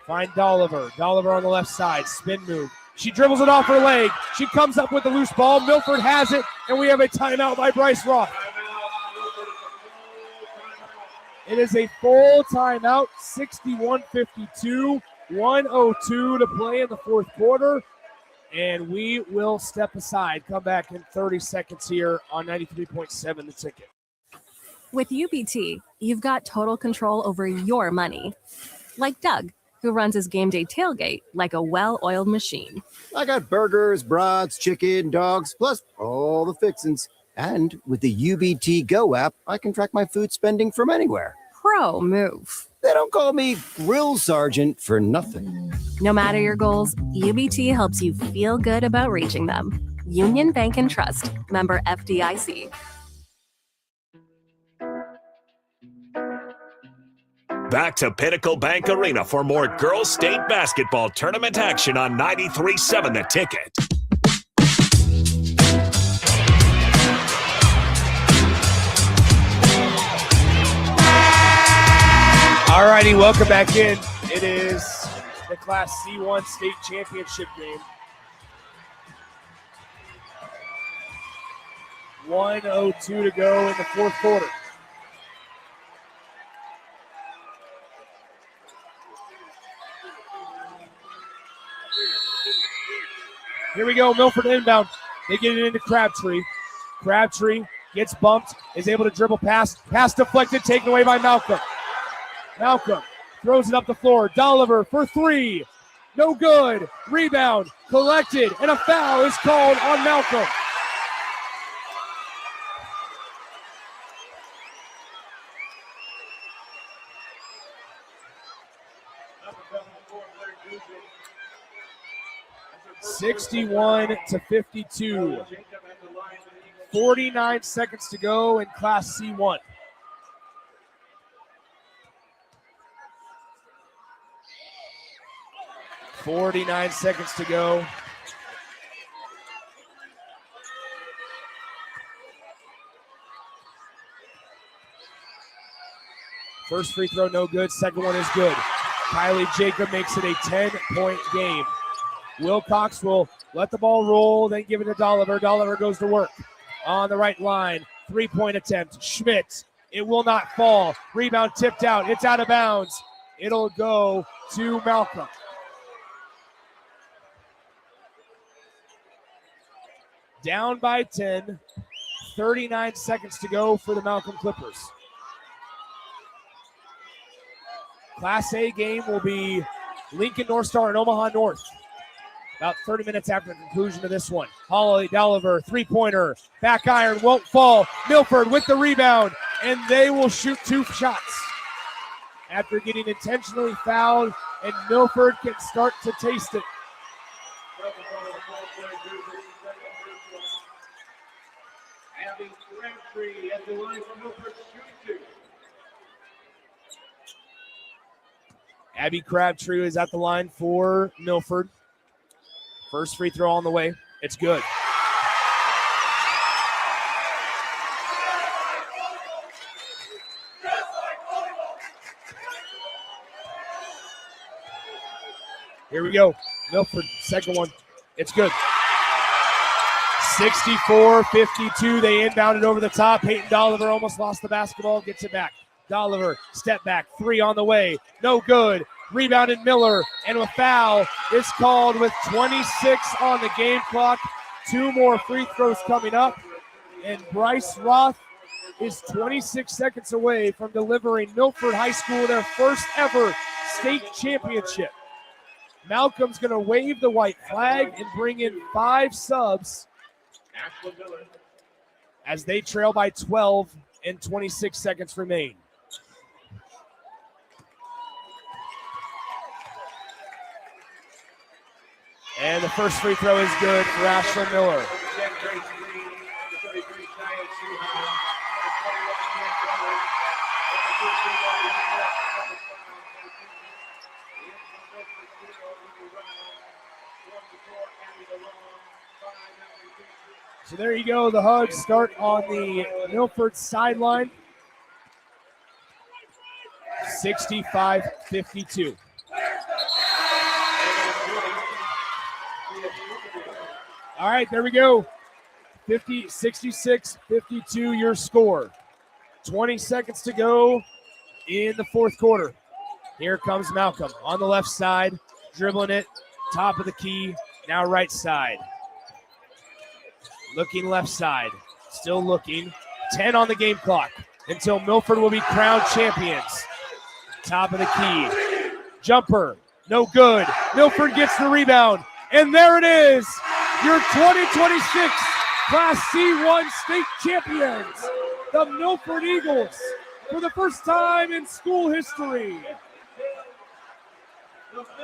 Find Dolliver. Dolliver on the left side. Spin move. She dribbles it off her leg. She comes up with the loose ball. Milford has it, and we have a timeout by Bryce Roth. It is a full timeout. 61-52. 1:02 to play in the fourth quarter. And we will step aside. Come back in 30 seconds here on 93.7 The Ticket. With UBT, you've got total control over your money. Like Doug, who runs his game day tailgate like a well-oiled machine. I got burgers, brats, chicken, dogs, plus all the fixins. And with the UBT Go app, I can track my food spending from anywhere. Pro move. They don't call me Grill Sergeant for nothing. No matter your goals, UBT helps you feel good about reaching them. Union Bank and Trust. Member FDIC. Back to Pinnacle Bank Arena for more girls state basketball tournament action on 93.7 The Ticket. All righty, welcome back in. It is the Class C1 state championship game. 1:02 to go in the fourth quarter. Here we go, Milford inbound. They get it into Crabtree. Crabtree gets bumped, is able to dribble past. Pass deflected, taken away by Malcolm. Malcolm throws it up the floor. Dolliver for 3. No good. Rebound collected, and a foul is called on Malcolm. (61-52). 49 seconds to go in Class C1. (49 seconds to go. First free throw, no good. Second one is good. Kylie Jacob makes it a 10-point game. Wilcox will let the ball roll, then give it to Dolliver. Dolliver goes to work on the right line. 3-point attempt. Schmidt. It will not fall. Rebound tipped out. It's out of bounds. It'll go to Malcolm. Down by 10. 39 seconds to go for the Malcolm Clippers. Class A game will be Lincoln North Star and Omaha North. About 30 minutes after the conclusion of this one. Holly Dolliver, three-pointer. Back iron, won't fall. Milford with the rebound, and they will shoot 2 shots. After getting intentionally fouled, and Milford can start to taste it. Abby Crabtree is at the line for Milford. First free throw on the way. It's good. Here we go. Milford, second one. It's good. 64-52. They inbounded over the top. Peyton Dolliver almost lost the basketball. Gets it back. Dolliver, step back. 3 on the way. No good. Rebounded Miller. And a foul is called with 26 on the game clock. 2 more free throws coming up. And Bryce Roth is 26 seconds away from delivering Milford High School their first ever state championship. Malcolm's going to wave the white flag and bring in 5 subs as they trail by 12 and 26 seconds remain. And the first free throw is good for Ashlyn Miller. So there you go. The Hugs start on the Milford sideline. 65-52. All right, there we go. 66-52 your score. 20 seconds to go in the fourth quarter. Here comes Malcolm on the left side, dribbling it, top of the key, now right side. Looking left side, still looking. 10 on the game clock until Milford will be crowned champions. Top of the key, jumper, no good. Milford gets the rebound, and there it is. Your 2026 Class C1 state champions, the Milford Eagles, for the first time in school history.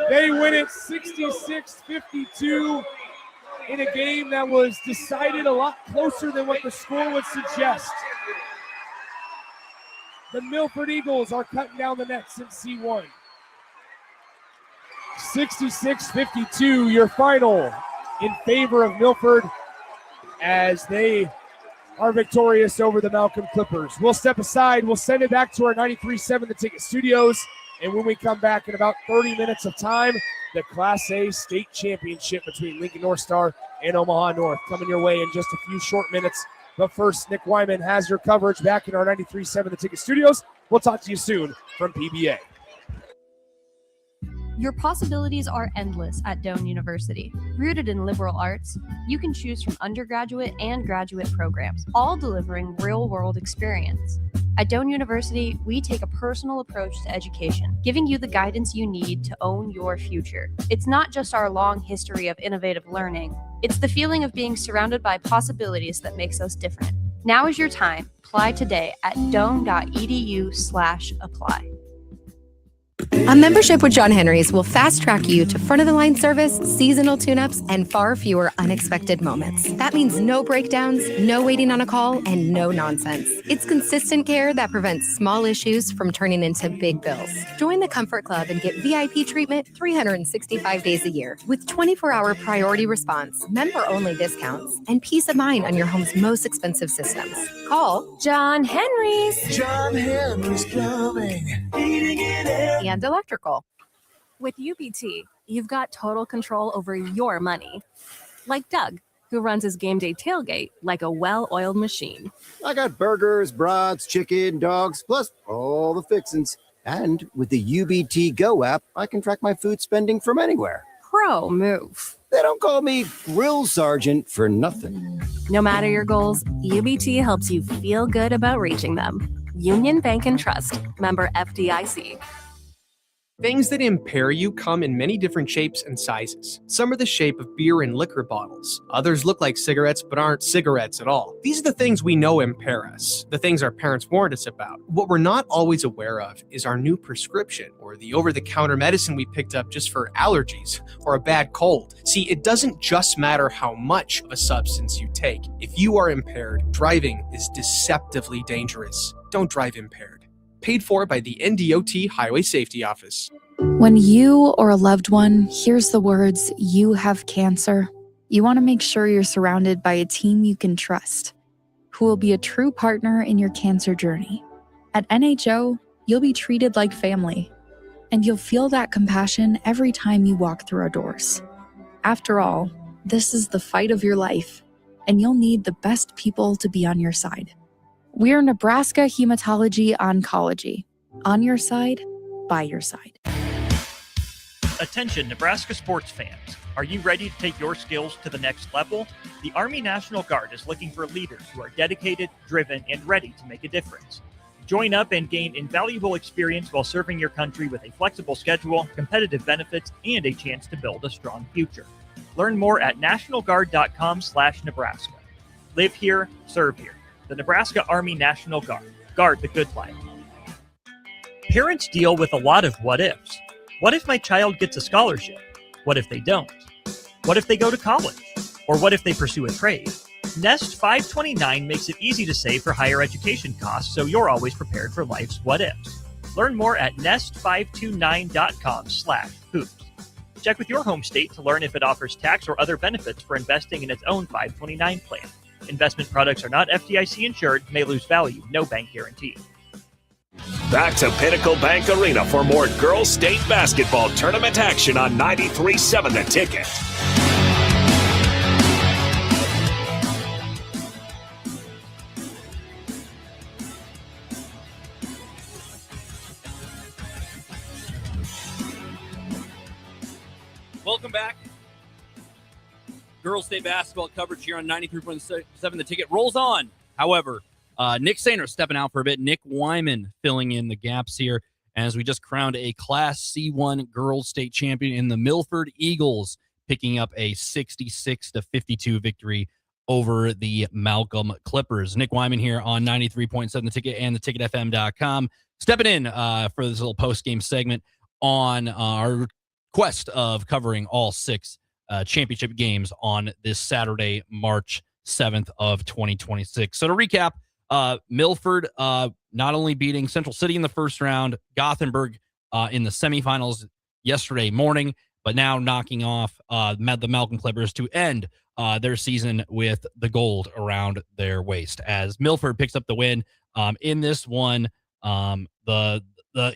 They win it 66-52 in a game that was decided a lot closer than what the score would suggest. The Milford Eagles are cutting down the nets in C1. 66-52, your final in favor of Milford as they are victorious over the Malcolm Clippers. We'll step aside. We'll send it back to our 93.7 The Ticket studios. And when we come back in about 30 minutes of time, the Class A state championship between Lincoln North Star and Omaha North coming your way in just a few short minutes. But first, Nick Wyman has your coverage back in our 93.7 The Ticket studios. We'll talk to you soon from PBA. Your possibilities are endless at Doane University. Rooted in liberal arts, you can choose from undergraduate and graduate programs, all delivering real-world experience. At Doane University, we take a personal approach to education, giving you the guidance you need to own your future. It's not just our long history of innovative learning, it's the feeling of being surrounded by possibilities that makes us different. Now is your time. Apply today at doane.edu/apply. A membership with John Henry's will fast track you to front of the line service, seasonal tune-ups, and far fewer unexpected moments. That means no breakdowns, no waiting on a call, and no nonsense. It's consistent care that prevents small issues from turning into big bills. Join the Comfort Club and get VIP treatment 365 days a year with 24-hour priority response, member-only discounts, and peace of mind on your home's most expensive systems. Call John Henry's. John Henry's Plumbing, Heating and Air. And electrical. With UBT, you've got total control over your money. Like Doug, who runs his game day tailgate like a well-oiled machine. I got burgers, brats, chicken, dogs, plus all the fixins. And with the UBT Go app, I can track my food spending from anywhere. Pro move. They don't call me Grill Sergeant for nothing. No matter your goals, UBT helps you feel good about reaching them. Union Bank and Trust. Member FDIC. Things that impair you come in many different shapes and sizes. Some are the shape of beer and liquor bottles. Others look like cigarettes but aren't cigarettes at all. These are the things we know impair us, the things our parents warned us about. What we're not always aware of is our new prescription or the over-the-counter medicine we picked up just for allergies or a bad cold. See, it doesn't just matter how much of a substance you take. If you are impaired, driving is deceptively dangerous. Don't drive impaired. Paid for by the NDOT Highway Safety Office. When you or a loved one hears the words, "You have cancer," you want to make sure you're surrounded by a team you can trust, who will be a true partner in your cancer journey. At NHO, you'll be treated like family. And you'll feel that compassion every time you walk through our doors. After all, this is the fight of your life, and you'll need the best people to be on your side. We're Nebraska Hematology Oncology. On your side, by your side. Attention, Nebraska sports fans. Are you ready to take your skills to the next level? The Army National Guard is looking for leaders who are dedicated, driven, and ready to make a difference. Join up and gain invaluable experience while serving your country with a flexible schedule, competitive benefits, and a chance to build a strong future. Learn more at nationalguard.com/Nebraska. Live here, serve here. The Nebraska Army National Guard. Guard the good life. Parents deal with a lot of what ifs. What if my child gets a scholarship? What if they don't? What if they go to college? Or what if they pursue a trade? Nest 529 makes it easy to save for higher education costs, so you're always prepared for life's what ifs. Learn more at nest529.com/hoops. Check with your home state to learn if it offers tax or other benefits for investing in its own 529 plan. Investment products are not FDIC insured, may lose value, no bank guarantee. Back to Pinnacle Bank Arena for more girls state basketball tournament action on 93.7 The Ticket. Welcome back. Girls State basketball coverage here on 93.7 The Ticket rolls on. However, Nick Sainer stepping out for a bit. Nick Wyman filling in the gaps here as we just crowned a Class C1 Girls State champion in the Milford Eagles, picking up a 66-52 victory over the Malcolm Clippers. Nick Wyman here on 93.7 The Ticket and theticketfm.com, stepping in for this little post-game segment on our quest of covering all 6 championship games on this Saturday, March 7th of 2026. So to recap, Milford not only beating Central City in the first round, Gothenburg in the semifinals yesterday morning, but now knocking off the Malcolm Clippers to end their season with the gold around their waist. As Milford picks up the win in this one, the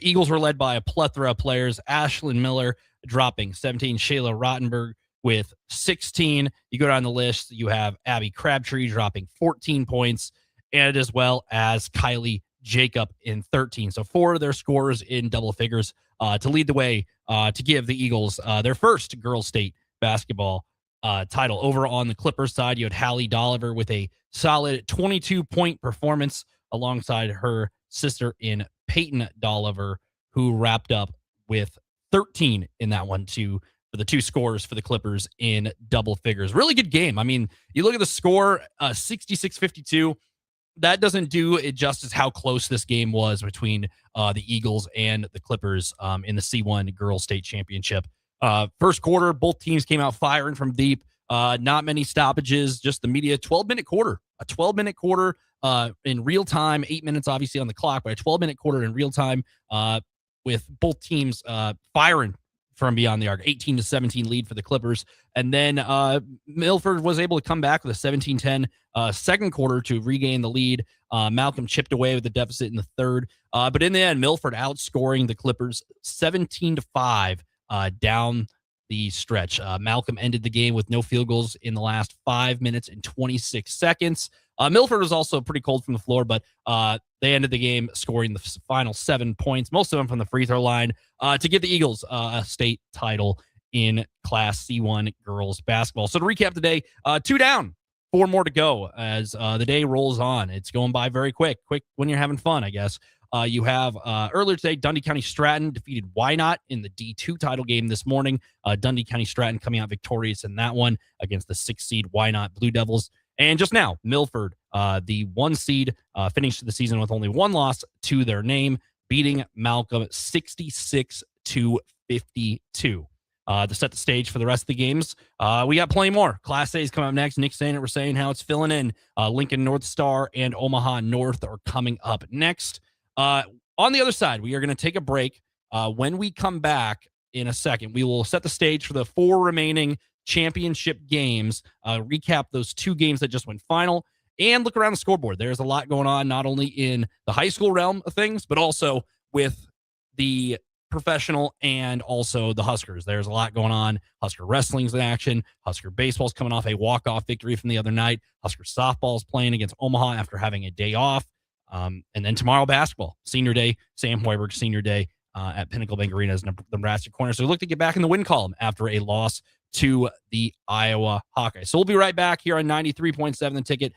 Eagles were led by a plethora of players. Ashlyn Miller dropping 17, Shayla Rottenberg with 16. You go down the list, you have Abby Crabtree dropping 14 points, and as well as Kylie Jacob in 13. So 4 of their scorers in double figures to lead the way to give the Eagles their first girls state basketball title. Over on the Clippers side, you had Hallie Dolliver with a solid 22-point performance alongside her sister in Peyton Dolliver, who wrapped up with 13 in that one too, for the 2 scorers for the Clippers in double figures. Really good game. I mean, you look at the score, 66-52. That doesn't do it justice how close this game was between the Eagles and the Clippers in the C1 Girls State Championship. First quarter, both teams came out firing from deep. Not many stoppages, just the media. 12-minute quarter. A 12-minute quarter in real time. 8 minutes, obviously, on the clock, but a 12-minute quarter in real time with both teams firing from beyond the arc. 18-17 lead for the Clippers. And then Milford was able to come back with a 17-10 second quarter to regain the lead. Malcolm chipped away with the deficit in the third. But in the end, Milford outscoring the Clippers 17-5 down the stretch. Malcolm ended the game with no field goals in the last 5 minutes and 26 seconds. Milford was also pretty cold from the floor, but they ended the game scoring the final 7 points, most of them from the free throw line, to give the Eagles a state title in Class C1 girls basketball. So to recap today, 2 down, 4 more to go as the day rolls on. It's going by very quick when you're having fun, I guess. You have earlier today, Dundee County Stratton defeated Wynot in the D2 title game this morning. Dundee County Stratton coming out victorious in that one against the 6th seed Wynot Blue Devils. And just now, Milford, the 1 seed, finished the season with only 1 loss to their name, beating Malcolm 66-52. To set the stage for the rest of the games, we got plenty more. Class A is coming up next. Nick saying it, we're saying how it's filling in. Lincoln North Star and Omaha North are coming up next. On the other side, we are going to take a break. When we come back in a second, we will set the stage for the 4 remaining championship games, recap those 2 games that just went final, and look around the scoreboard. There's a lot going on, not only in the high school realm of things, but also with the professional and also the Huskers. There's a lot going on. Husker wrestling's in action. Husker baseball's coming off a walk-off victory from the other night. Husker softball's playing against Omaha after having a day off. And then tomorrow, basketball, senior day, Sam Hoiberg senior day at Pinnacle Bank Arena's Nebraska corner. So we look to get back in the win column after a loss to the Iowa Hawkeyes. So we'll be right back here on 93.7 The Ticket.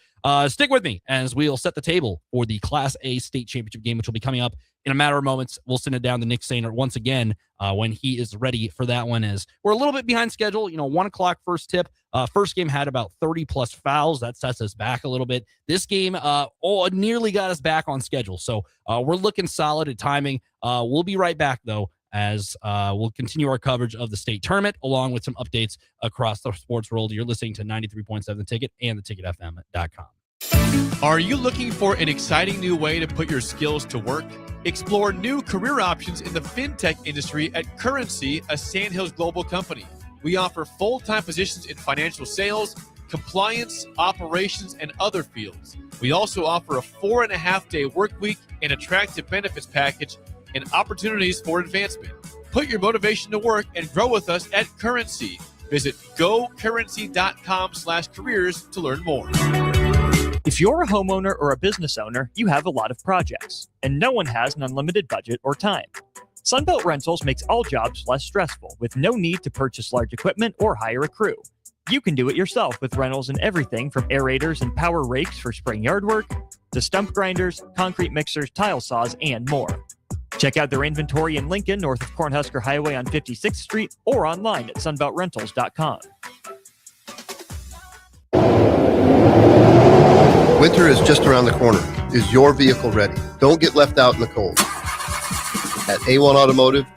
Stick with me as we'll set the table for the Class A state championship game, which will be coming up in a matter of moments. We'll send it down to Nick Sainer once again when he is ready for that one. As we're a little bit behind schedule, 1 o'clock first tip. First game had about 30 plus fouls. That sets us back a little bit. This game nearly got us back on schedule. So we're looking solid at timing. We'll be right back, though, as we'll continue our coverage of the state tournament along with some updates across the sports world. You're listening to 93.7 The Ticket and theticketfm.com. Are you looking for an exciting new way to put your skills to work? Explore new career options in the fintech industry at Currency, a Sandhills global company. We offer full-time positions in financial sales, compliance, operations, and other fields. We also offer a 4.5-day work week, an attractive benefits package, and opportunities for advancement. Put your motivation to work and grow with us at Currency. Visit gocurrency.com/careers to learn more. If you're a homeowner or a business owner, you have a lot of projects, and no one has an unlimited budget or time. Sunbelt Rentals makes all jobs less stressful with no need to purchase large equipment or hire a crew. You can do it yourself with rentals in everything from aerators and power rakes for spring yard work to stump grinders, concrete mixers, tile saws, and more. Check out their inventory in Lincoln, north of Cornhusker Highway on 56th Street, or online at sunbeltrentals.com. Winter is just around the corner. Is your vehicle ready? Don't get left out in the cold. At A1 Automotive,